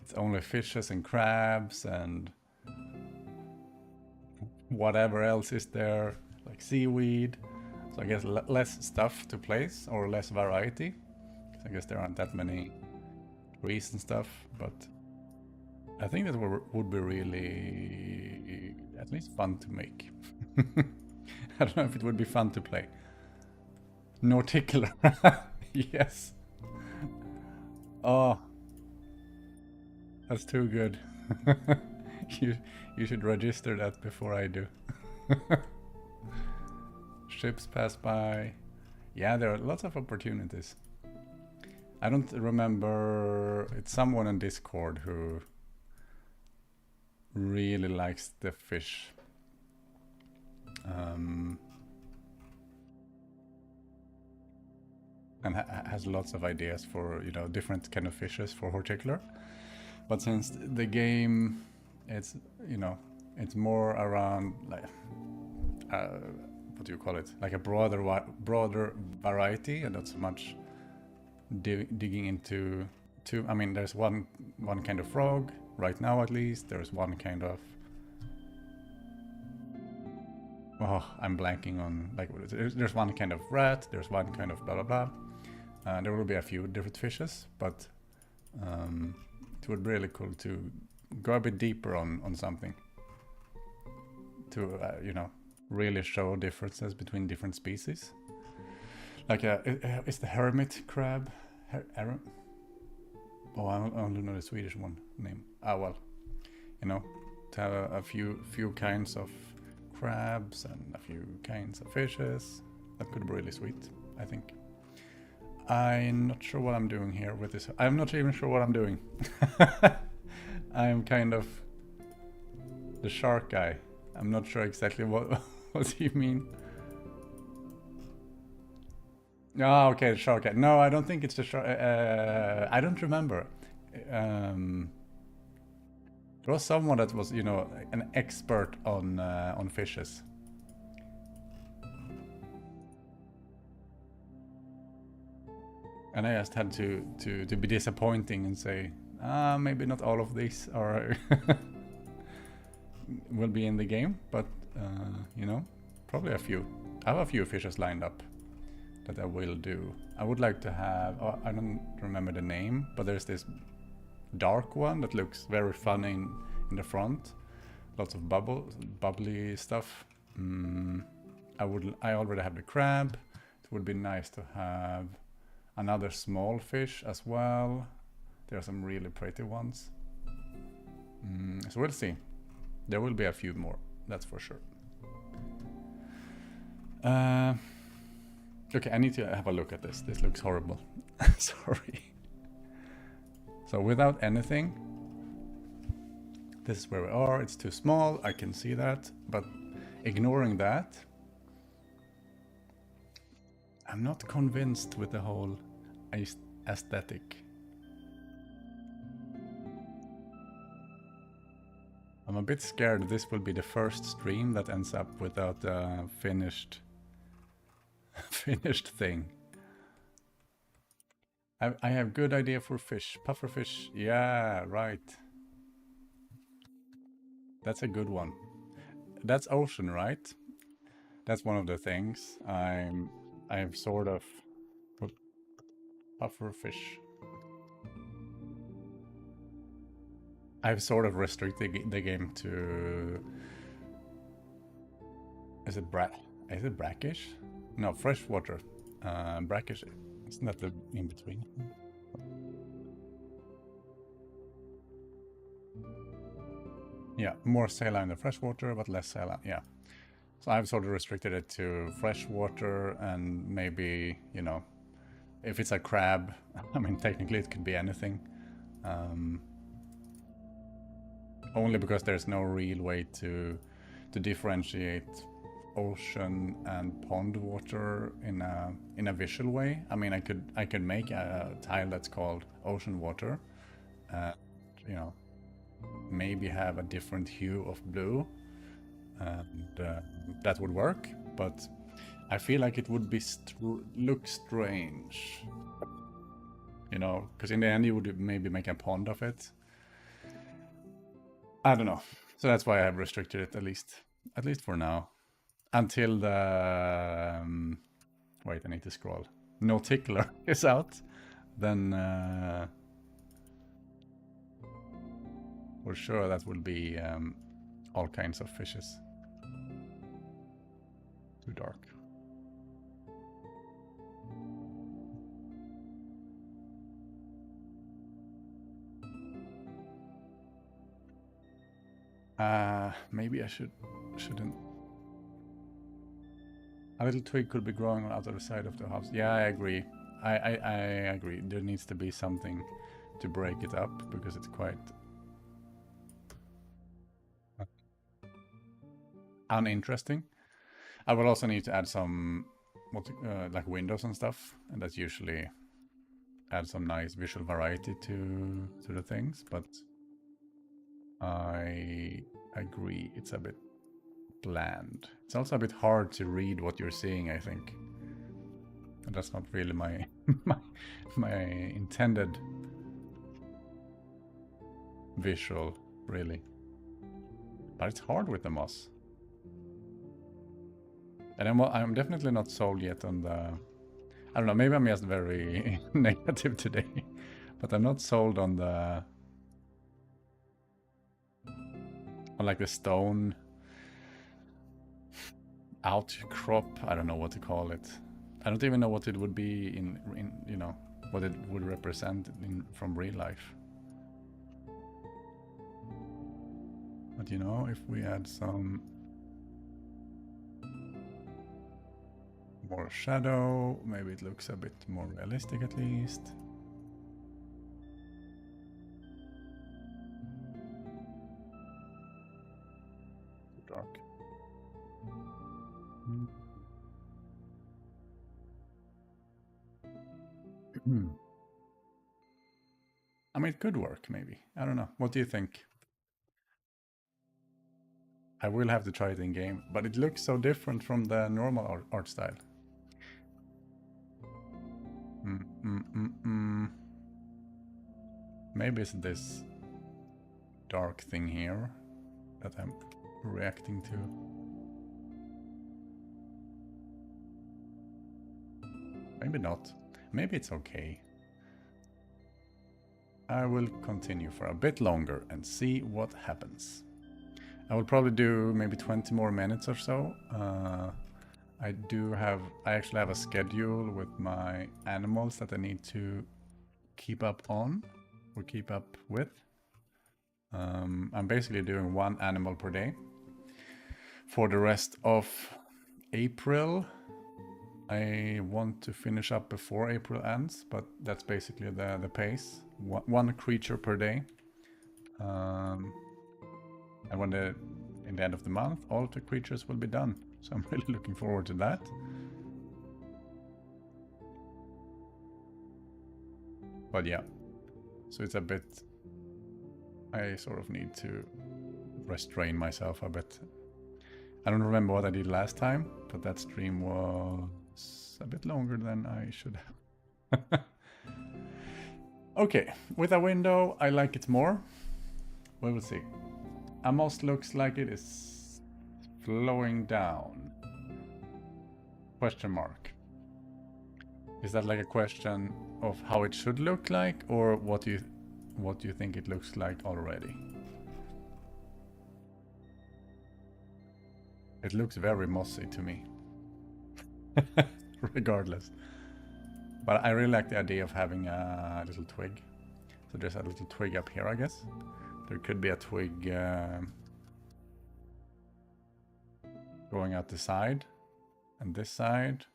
it's only fishes and crabs and whatever else is there, like seaweed. So I guess less stuff to place, or less variety, because I guess there aren't that many trees and stuff, but I think that would be really, at least fun to make. I don't know if it would be fun to play. Horticular. Yes. Oh, that's too good. You should register that before I do. Ships pass by. Yeah, there are lots of opportunities. I don't remember. It's someone on Discord who really likes the fish. And has lots of ideas for, you know, different kind of fishes for Horticular. But since the game, it's, you know, it's more around like what do you call it? Like a broader variety, and not so much digging into. I mean, there's one kind of frog right now, at least. There's one kind of. Oh, I'm blanking on like there's one kind of rat. There's one kind of blah blah blah. There will be a few different fishes, but it would be really cool to go a bit deeper on something to you know, really show differences between different species. Like is the hermit crab? Oh, I only know the Swedish one name. Ah, well, you know, to have a few kinds of crabs and a few kinds of fishes. That could be really sweet, I think. I'm not sure what I'm doing here with this. I'm not even sure what I'm doing. I'm kind of the shark guy. I'm not sure exactly what you mean. Oh, okay, the shark guy. No, I don't think it's the shark. I don't remember. There was someone that was, you know, an expert on fishes. And I just had to be disappointing and say, maybe not all of these are will be in the game, but you know, probably a few. I have a few fishes lined up that I will do. I would like to have, oh, I don't remember the name, but there's this dark one that looks very fun in the front. Lots of bubbly stuff. I already have the crab. It would be nice to have another small fish as well. There are some really pretty ones. So we'll see. There will be a few more, that's for sure. Okay, I need to have a look at this. This looks horrible. Sorry. So without anything, this is where we are. It's too small, I can see that. But ignoring that, I'm not convinced with the whole aesthetic. I'm a bit scared this will be the first stream that ends up without a finished thing. I have good idea for fish. Pufferfish, yeah, right. That's a good one. That's ocean, right? That's one of the things I've sort of pufferfish. I've sort of restricted the game to. Is it brackish? No, freshwater. Brackish. Isn't that the in between? Yeah, more saline than freshwater, but less saline. Yeah. So I've sort of restricted it to freshwater and maybe, you know, if it's a crab, I mean, technically it could be anything. Only because there's no real way to differentiate ocean and pond water in a visual way. I mean, I could make a tile that's called ocean water, you know, maybe have a different hue of blue, and that would work. But I feel like it would be look strange, you know, because in the end you would maybe make a pond of it. I don't know. So that's why I've restricted it at least for now. Until the wait, I need to scroll. Horticular is out, then for sure that will be all kinds of fishes. Too dark. Maybe I shouldn't. A little twig could be growing on the other side of the house. Yeah, I agree. I agree. There needs to be something to break it up because it's quite uninteresting. I will also need to add some like windows and stuff, and that usually adds some nice visual variety to the things. But I agree, it's a bit bland. It's also a bit hard to read what you're seeing, I think. And that's not really my my intended visual, really. But it's hard with the moss. And I'm definitely not sold yet on the... I don't know, maybe I'm just very negative today. But I'm not sold on the... on like the stone outcrop. I don't know what to call it. I don't even know what it would be in you know, what it would represent from real life. But you know, if we add some more shadow, maybe it looks a bit more realistic at least. Too dark. I mean, it could work, maybe. I don't know. What do you think? I will have to try it in game, but it looks so different from the normal art style. Maybe it's this dark thing here that I'm reacting to. Maybe not. Maybe it's okay. I will continue for a bit longer and see what happens. I will probably do maybe 20 more minutes or so. I actually have a schedule with my animals that I need to keep up on or keep up with. I'm basically doing 1 animal per day for the rest of April. I want to finish up before April ends, but that's basically the pace. One creature per day. And when in the end of the month, all of the creatures will be done. So I'm really looking forward to that. But yeah, so it's a bit... I sort of need to restrain myself a bit. I don't remember what I did last time, but that stream was a bit longer than I should have. Okay, with a window, I like it more. We will see. A moss looks like it is flowing down. Question mark. Is that like a question of how it should look like, or what do you think it looks like already? It looks very mossy to me. Regardless. But I really like the idea of having a little twig. So there's a little twig up here, I guess. There could be a twig going out the side and this side.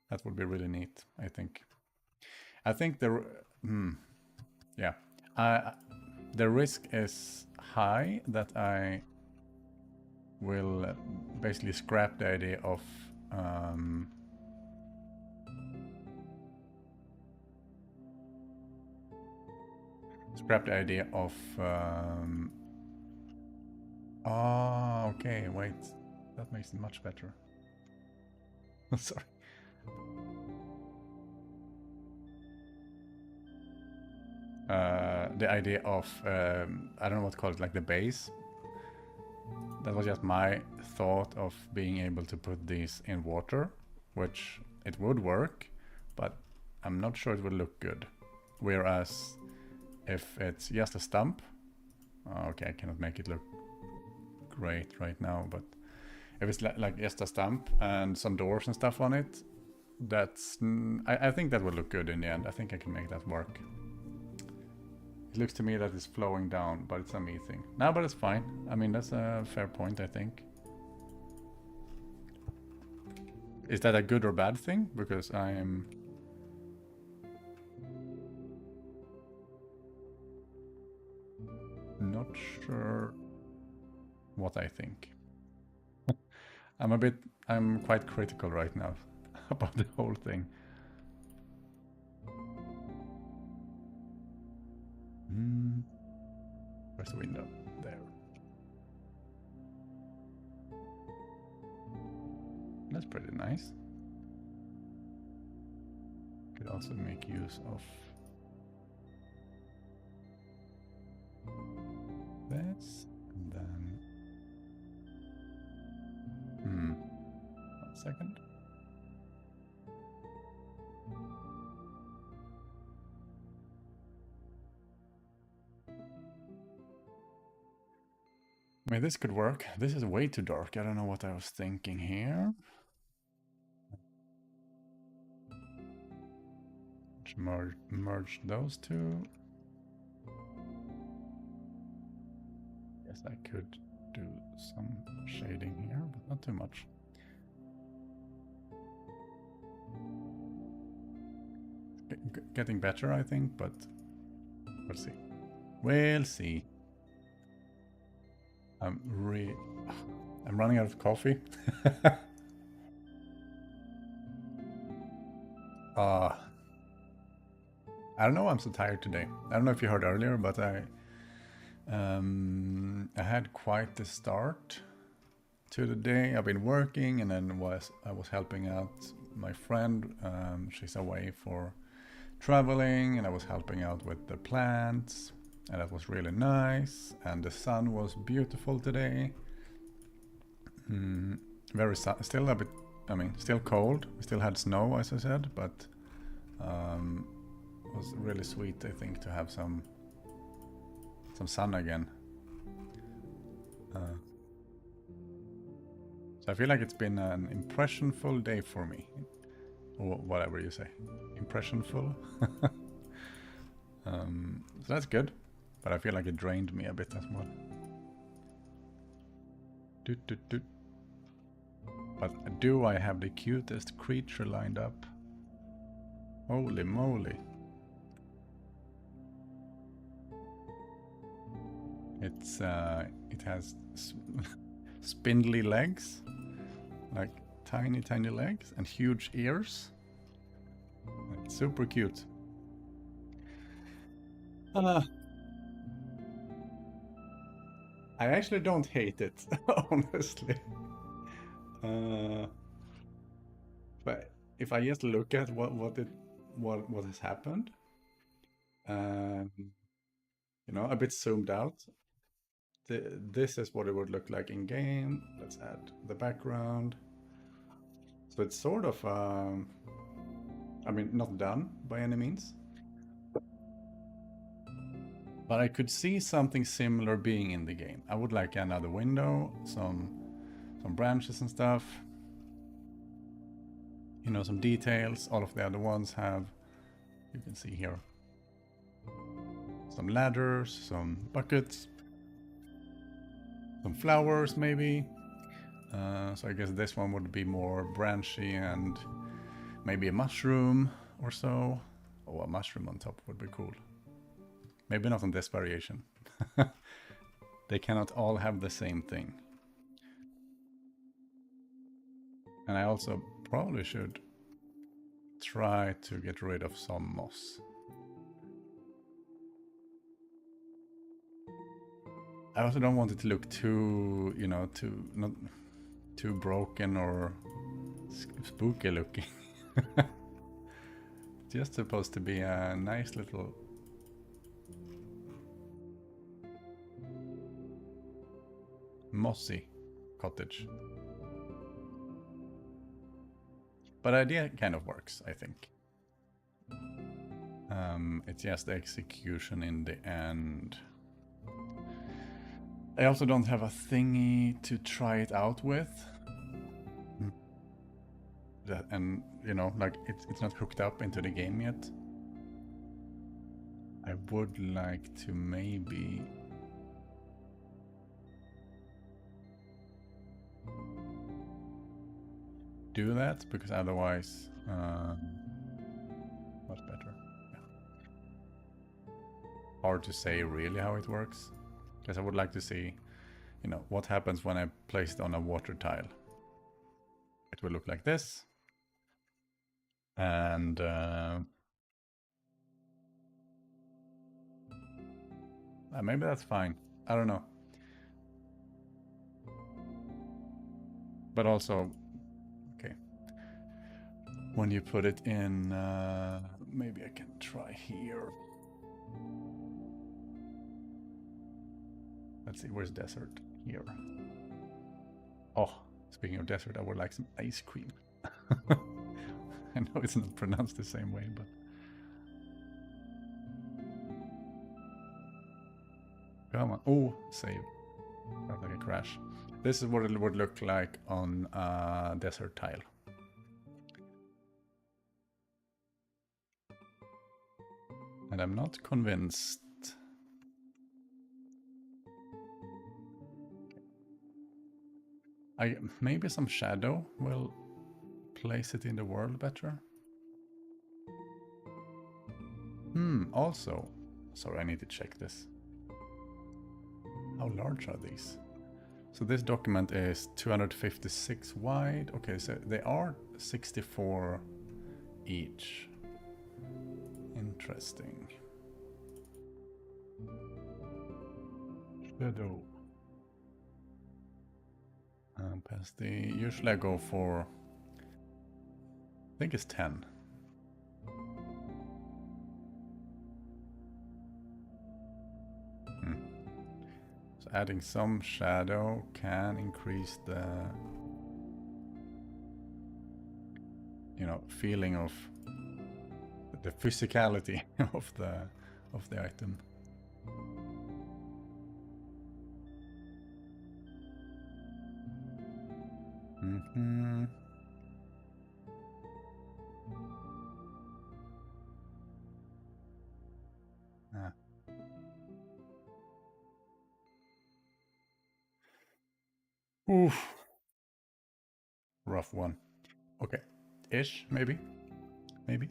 That would be really neat, I think. I think the risk is high that I will basically scrap the idea of oh, okay, wait. That makes it much better. Sorry. The idea of, I don't know what to call it, like the base. That was just my thought of being able to put these in water, which it would work, but I'm not sure it would look good. Whereas if it's just a stump, okay, I cannot make it look great right now, but if it's like just a stump and some doors and stuff on it, that's I think that would look good in the end. I think I can make that work. It looks to me that it's flowing down, but it's a me thing. No, but it's fine. I mean, that's a fair point, I think. Is that a good or bad thing? Because I'm not sure what I think. I'm quite critical right now about the whole thing. Where's the window? There. That's pretty nice. Could also make use of this, and then 1 second. I mean, this could work. This is way too dark. I don't know what I was thinking here. Let's merge those two. Yes, I could do some shading here, but not too much. Getting better, I think, but we'll see. We'll see. I'm running out of coffee. I don't know, I'm so tired today. I don't know if you heard earlier, but I had quite the start to the day. I've been working, and then I was helping out my friend. She's away for traveling, and I was helping out with the plants, and that was really nice. And the sun was beautiful today. Still a bit, I mean, still cold. We still had snow, as I said, but it was really sweet, I think, to have some sun again. So I feel like it's been an impressionful day for me, or whatever you say, impressionful. So that's good, but I feel like it drained me a bit as well. But do I have the cutest creature lined up? Holy moly. It has spindly legs, like tiny legs, and huge ears. It's super cute. I actually don't hate it, honestly. But if I just look at what has happened, you know, a bit zoomed out, this is what it would look like in game. Let's add the background. So it's sort of, I mean, not done by any means, but I could see something similar being in the game. I would like another window, some branches and stuff. You know, some details. All of the other ones have, you can see here, some ladders, some buckets, some flowers maybe. So I guess this one would be more branchy and maybe a mushroom or so. Oh, a mushroom on top would be cool. Maybe not on this variation. They cannot all have the same thing. And I also probably should try to get rid of some moss. I also don't want it to look too, you know, not too broken or spooky looking. Just supposed to be a nice little mossy cottage. But the idea kind of works, I think. It's just the execution in the end. I also don't have a thingy to try it out with. And, you know, like it's not hooked up into the game yet. I would like to maybe... do that, because otherwise, much better. Yeah. Hard to say really how it works, because I would like to see, you know, what happens when I place it on a water tile. It will look like this, and maybe that's fine. I don't know. But also, okay, when you put it in, maybe I can try here. Let's see, where's desert? Here. Oh, speaking of desert, I would like some ice cream. I know it's not pronounced the same way, but... Come on. Oh, save. Felt like a crash. This is what it would look like on a desert tile. And I'm not convinced. Maybe some shadow will place it in the world better. Also, sorry, I need to check this. How large are these? So this document is 256 wide. Okay, so they are 64 each. Interesting. Shadow. Opacity. Usually I go for, I think it's 10. So adding some shadow can increase the, you know, feeling of the physicality of the item. Oof. Rough one. Okay. Ish, maybe. Maybe.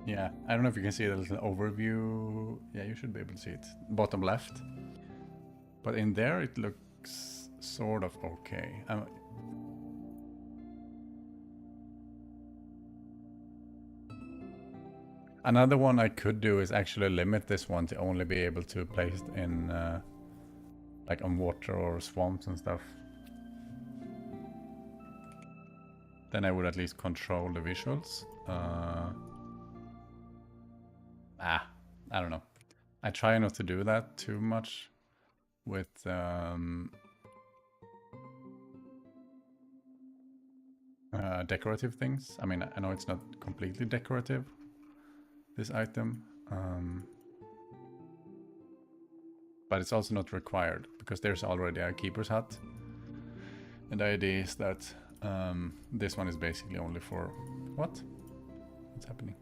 Yeah, I don't know if you can see the little overview. Yeah, you should be able to see it. Bottom left. But in there it looks sort of okay. Another one I could do is actually limit this one to only be able to place it in like on water or swamps and stuff. Then I would at least control the visuals. I don't know. I try not to do that too much with decorative things. I mean, I know it's not completely decorative, this item. But it's also not required, because there's already a keeper's hut. And the idea is that this one is basically only for... What? What's happening?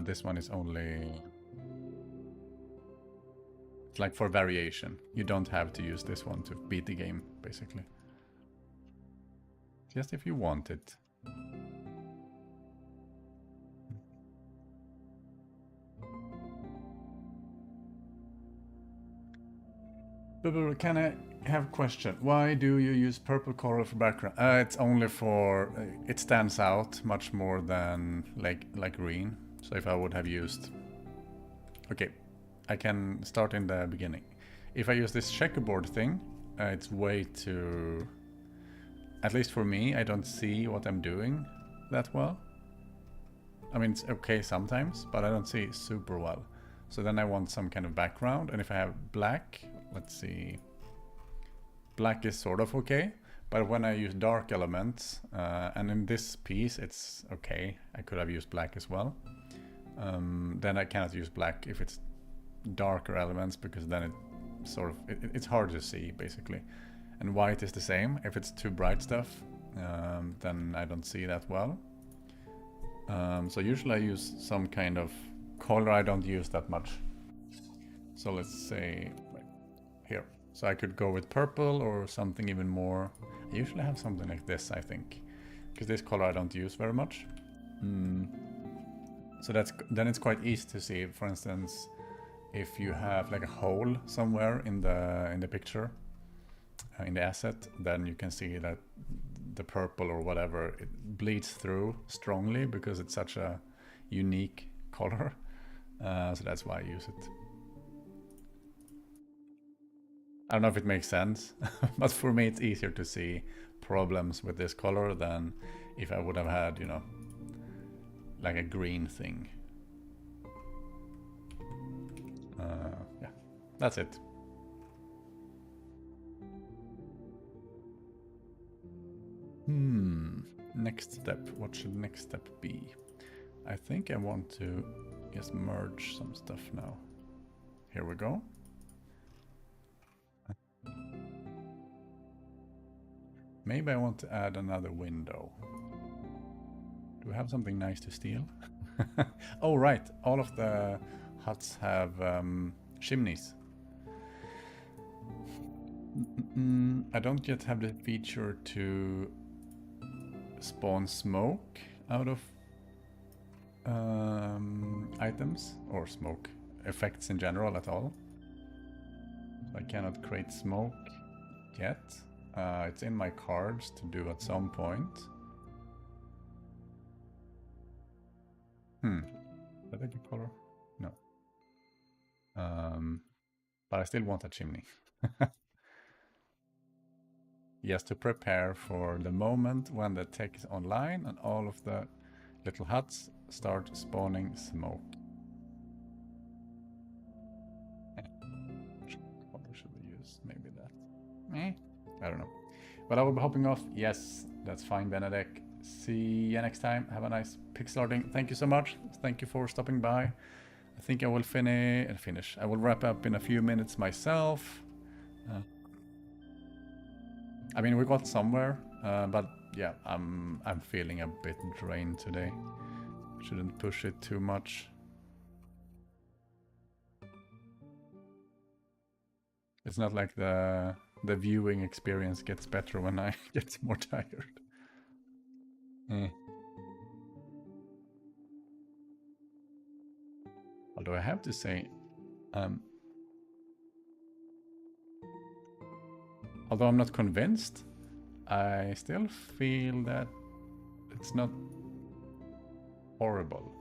This one is only... It's like for variation. You don't have to use this one to beat the game, basically. Just if you want it. Can I have a question? Why do you use purple coral for background? It's only for... it stands out much more than like green. So if I would have used... Okay, I can start in the beginning. If I use this checkerboard thing, it's way too... At least for me, I don't see what I'm doing that well. I mean, it's okay sometimes, but I don't see super well. So then I want some kind of background, and if I have black, let's see. Black is sort of okay, but when I use dark elements, and in this piece it's okay, I could have used black as well. Then I cannot use black if it's darker elements, because then it sort of, it's hard to see basically. And white is the same. If it's too bright stuff, then I don't see that well. So usually I use some kind of color I don't use that much. So let's say like here. So I could go with purple or something even more. I usually have something like this, I think, because this color I don't use very much. So then it's quite easy to see. For instance, if you have like a hole somewhere in the picture, in the asset, then you can see that the purple or whatever, it bleeds through strongly because it's such a unique color. So that's why I use it. I don't know if it makes sense, but for me it's easier to see problems with this color than if I would have had, you know, like a green thing. Yeah, that's it. Next step. What should next step be? I think I want to just merge some stuff now. Here we go. Maybe I want to add another window. Do we have something nice to steal? Oh, right. All of the huts have chimneys. I don't yet have the feature to spawn smoke out of items or smoke effects in general at all. So I cannot create smoke yet. It's in my cards to do at some point. Is that a good color? No. But I still want a chimney. Yes, to prepare for the moment when the tech is online and all of the little huts start spawning smoke. Which color should we use? Maybe that. I don't know. But I will be hopping off. Yes, that's fine, Benedict. See you next time. Have a nice pick starting. Thank you so much. Thank you for stopping by. I think I will finish. I will wrap up in a few minutes myself. I mean, we got somewhere, but yeah, I'm feeling a bit drained today. Shouldn't push it too much. It's not like the viewing experience gets better when I get more tired. Although I have to say, although I'm not convinced, I still feel that it's not horrible.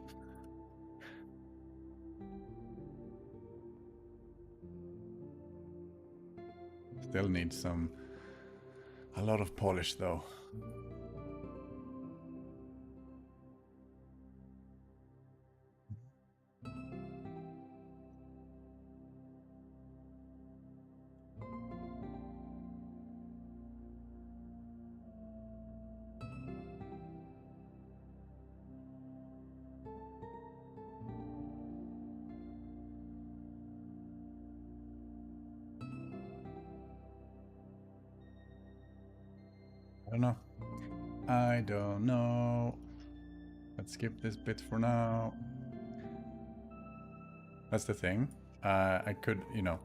Still needs a lot of polish though. I don't know. Let's skip this bit for now. That's the thing. I could, you know,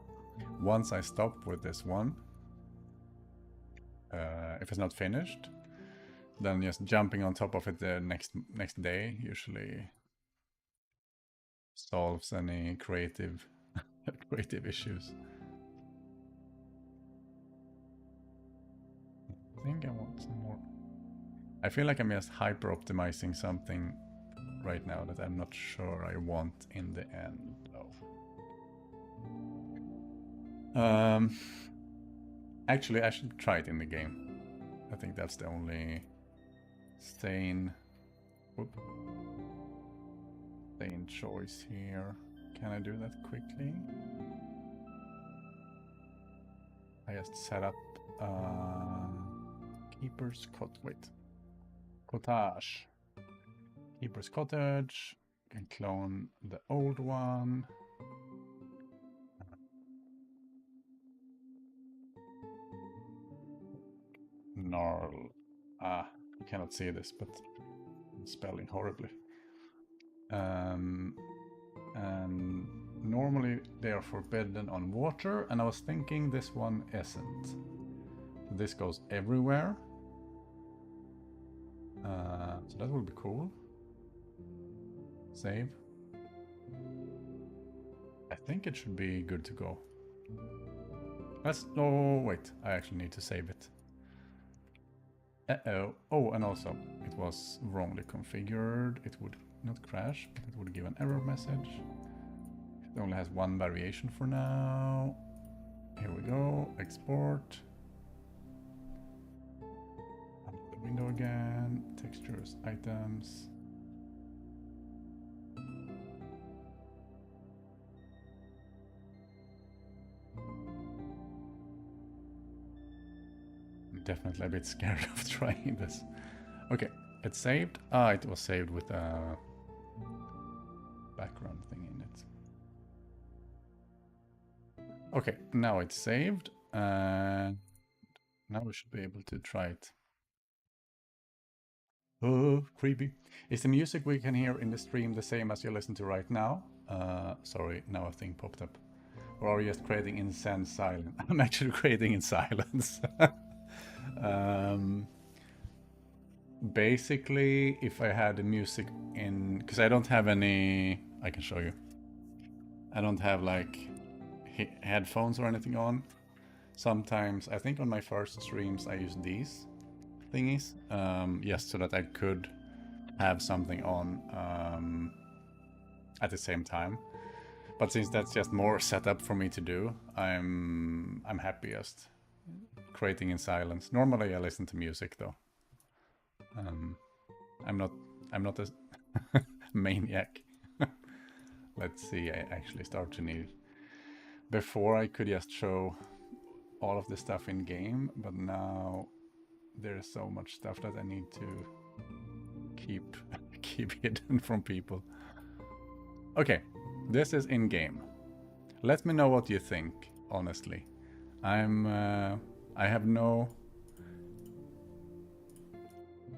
once I stop with this one, if it's not finished, then just jumping on top of it the next day usually solves any creative issues. I think I want some more. I feel like I'm just hyper optimizing something right now that I'm not sure I want in the end though. Actually, I should try it in the game. I think that's the only sane choice here. Can I do that quickly? I just set up Keeper's Cottage. Keeper's Cottage. Can clone the old one. Gnarl. You cannot see this, but I'm spelling horribly. And normally they are forbidden on water, and I was thinking this one isn't. This goes everywhere. So that would be cool. Save. I think it should be good to go. Oh, wait, I actually need to save it. Uh-oh. Oh, and also, it was wrongly configured. It would not crash, but it would give an error message. It only has one variation for now. Here we go, export. The window again, textures, items. Definitely a bit scared of trying this. Okay, it's saved. Ah, it was saved with a background thing in it. Okay, now it's saved. Now we should be able to try it. Oh, creepy. Is the music we can hear in the stream the same as you listen to right now? Sorry, now a thing popped up. Or are you just creating in silence? I'm actually creating in silence. Basically, if I had the music in, because I don't have any, I can show you. I don't have like headphones or anything on. Sometimes, I think on my first streams, I use these thingies, just so that I could have something on at the same time. But since that's just more setup for me to do, I'm happiest creating in silence. Normally I listen to music though. I'm not a maniac. Let's see, I actually start to need. Before I could just show all of the stuff in game, but now there's so much stuff that I need to keep hidden from people. Okay, this is in game. Let me know what you think, honestly. I have no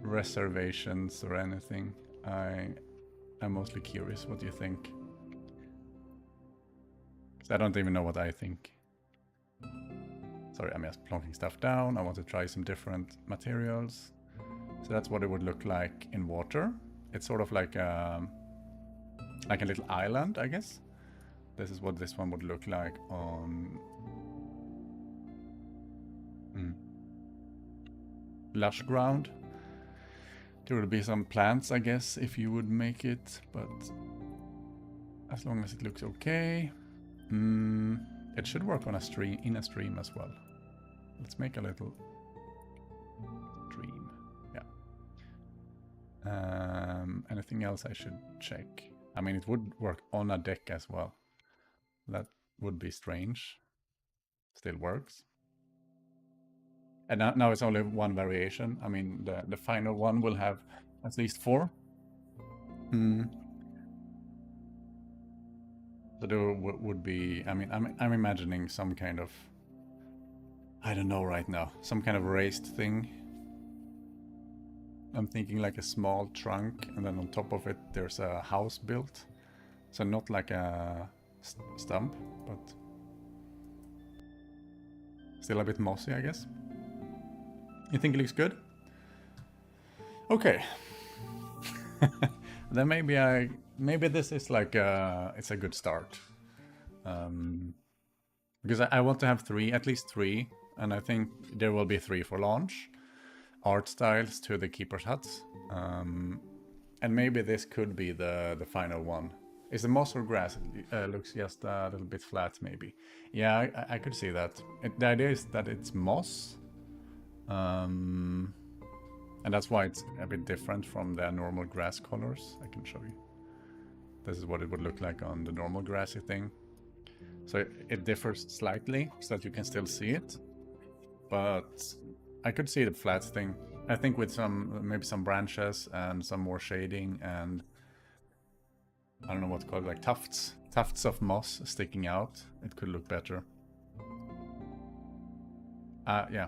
reservations or anything. I'm mostly curious what you think. I don't even know what I think. Sorry, I'm just plonking stuff down. I want to try some different materials. So that's what it would look like in water. It's sort of like a little island, I guess. This is what this one would look like on lush ground. There will be some plants, I guess, if you would make it, but as long as it looks okay. It should work on a stream, in a stream as well. Let's make a little stream. Yeah. Anything else I should check? I mean, it would work on a deck as well. That would be strange. Still works. And now it's only one variation. I mean, the final one will have at least 4. So there would be, I mean, I'm imagining some kind of, I don't know right now, some kind of raised thing. I'm thinking like a small trunk, and then on top of it there's a house built. So not like a stump, but still a bit mossy, I guess. You think it looks good? Okay. Then maybe this is like it's a good start. Because I want to have 3, at least 3, and I think there will be 3 for launch. Art styles to the keeper's huts. And maybe this could be the final one. Is it moss or grass? It looks just a little bit flat, maybe. Yeah, I could see that. The idea is that it's moss. And that's why it's a bit different from the normal grass colors. I can show you. This is what it would look like on the normal grassy thing. So it differs slightly so that you can still see it. But I could see the flat thing. I think with maybe some branches and some more shading and I don't know what to call it, like tufts of moss sticking out. It could look better. Yeah.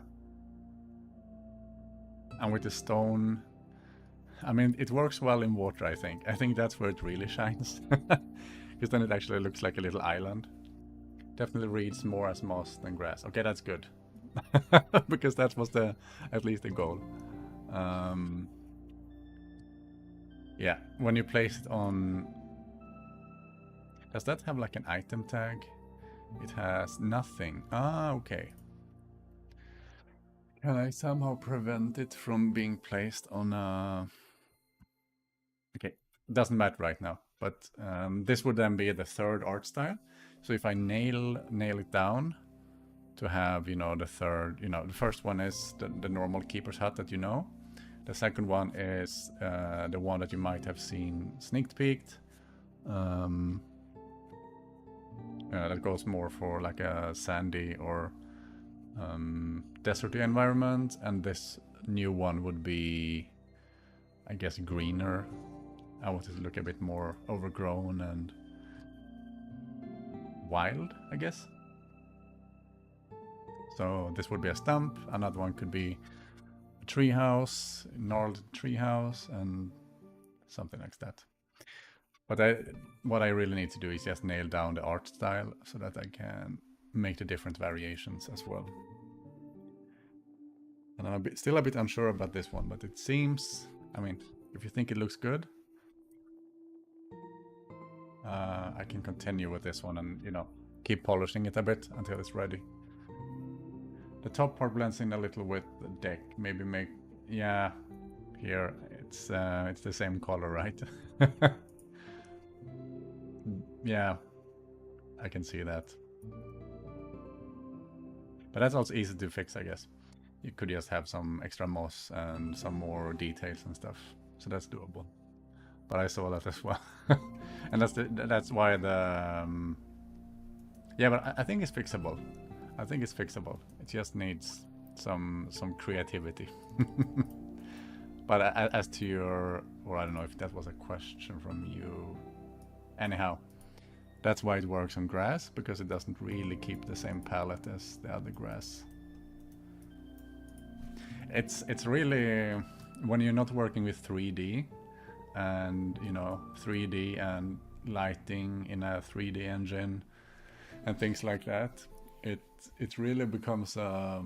And with the stone, I mean, it works well in water, I think. I think that's where it really shines. Because then it actually looks like a little island. Definitely reads more as moss than grass. Okay, that's good. Because that was at least the goal. Yeah, when you place it on... Does that have like an item tag? It has nothing. Ah, okay. Can I somehow prevent it from being placed on a... Okay, doesn't matter right now, but this would then be the third art style. So if I nail it down to have, you know, the third, you know, the first one is the normal keeper's hut that you know. The second one is the one that you might have seen sneak peeked. That goes more for like a sandy or deserty environment, and this new one would be, I guess, greener. I want it to look a bit more overgrown and wild, I guess. So this would be a stump. Another one could be a treehouse, gnarled treehouse, and something like that. But what I really need to do is just nail down the art style so that I can make the different variations as well. And I'm still a bit unsure about this one, but it seems, I mean, if you think it looks good, I can continue with this one and, you know, keep polishing it a bit until it's ready. The top part blends in a little with the deck. Maybe make, yeah, here it's the same color, right? Yeah, I can see that. But that's also easy to fix, I guess. You could just have some extra moss and some more details and stuff. So that's doable. But I saw that as well. And that's why the... yeah, but I think it's fixable. I think it's fixable. It just needs some creativity. But as to your... or I don't know if that was a question from you. Anyhow, that's why it works on grass, because it doesn't really keep the same palette as the other grass. It's really... when you're not working with 3D, and, you know, 3D and lighting in a 3D engine and things like that, it really becomes a,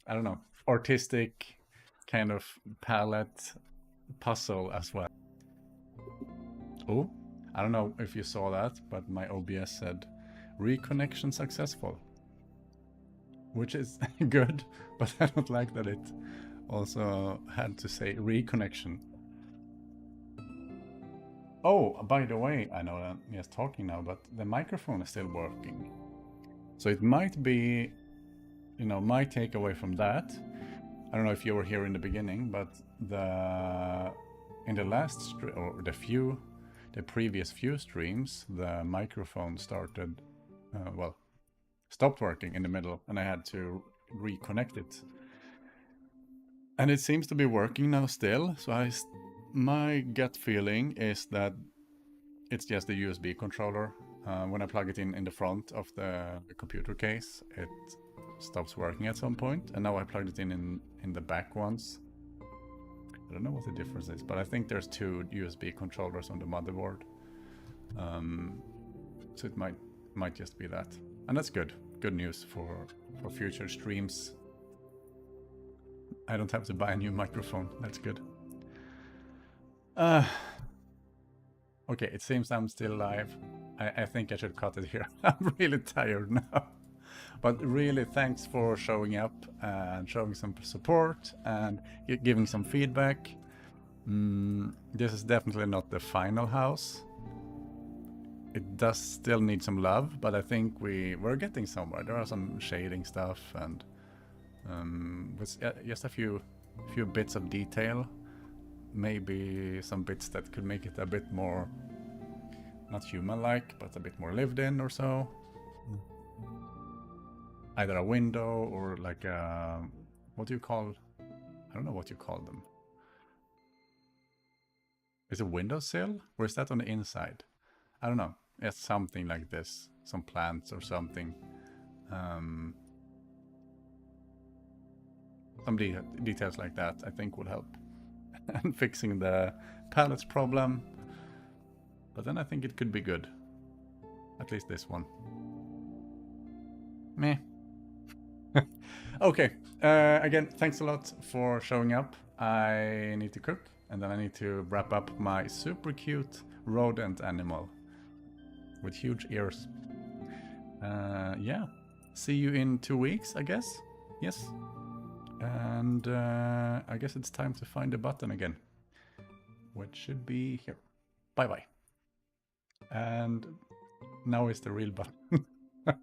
I don't know, artistic kind of palette puzzle as well. Oh, I don't know if you saw that, but my OBS said reconnection successful, which is good, but I don't like that it also had to say reconnection. Oh, by the way, I know I'm just talking now, but the microphone is still working. So it might be, you know, my takeaway from that. I don't know if you were here in the beginning, but in the last stream, or the previous few streams, the microphone started, stopped working in the middle, and I had to reconnect it. And it seems to be working now still, so my gut feeling is that it's just a USB controller. When I plug it in the front of the computer case, it stops working at some point, and now I plugged it in the back ones. I don't know what the difference is, but I think there's two USB controllers on the motherboard. So it might just be that. And that's good. Good news for future streams. I don't have to buy a new microphone. That's good. Okay, it seems I'm still live. I think I should cut it here. I'm really tired now. But really, thanks for showing up and showing some support and giving some feedback. This is definitely not the final house. It does still need some love, but I think we're getting somewhere. There are some shading stuff and with just a few bits of detail. Maybe some bits that could make it a bit more, not human-like, but a bit more lived in or so. Either a window or like a, what do you call, I don't know what you call them. Is it windowsill? Or is that on the inside? I don't know. It's something like this. Some plants or something. Some details like that I think would help. And fixing the palettes problem. But then I think it could be good. At least this one. Meh. Okay. Again, thanks a lot for showing up. I need to cook, and then I need to wrap up my super cute rodent animal with huge ears. Yeah. See you in 2 weeks, I guess. Yes. And I guess it's time to find the button again, which should be here. Bye bye. And now is the real button. Bye.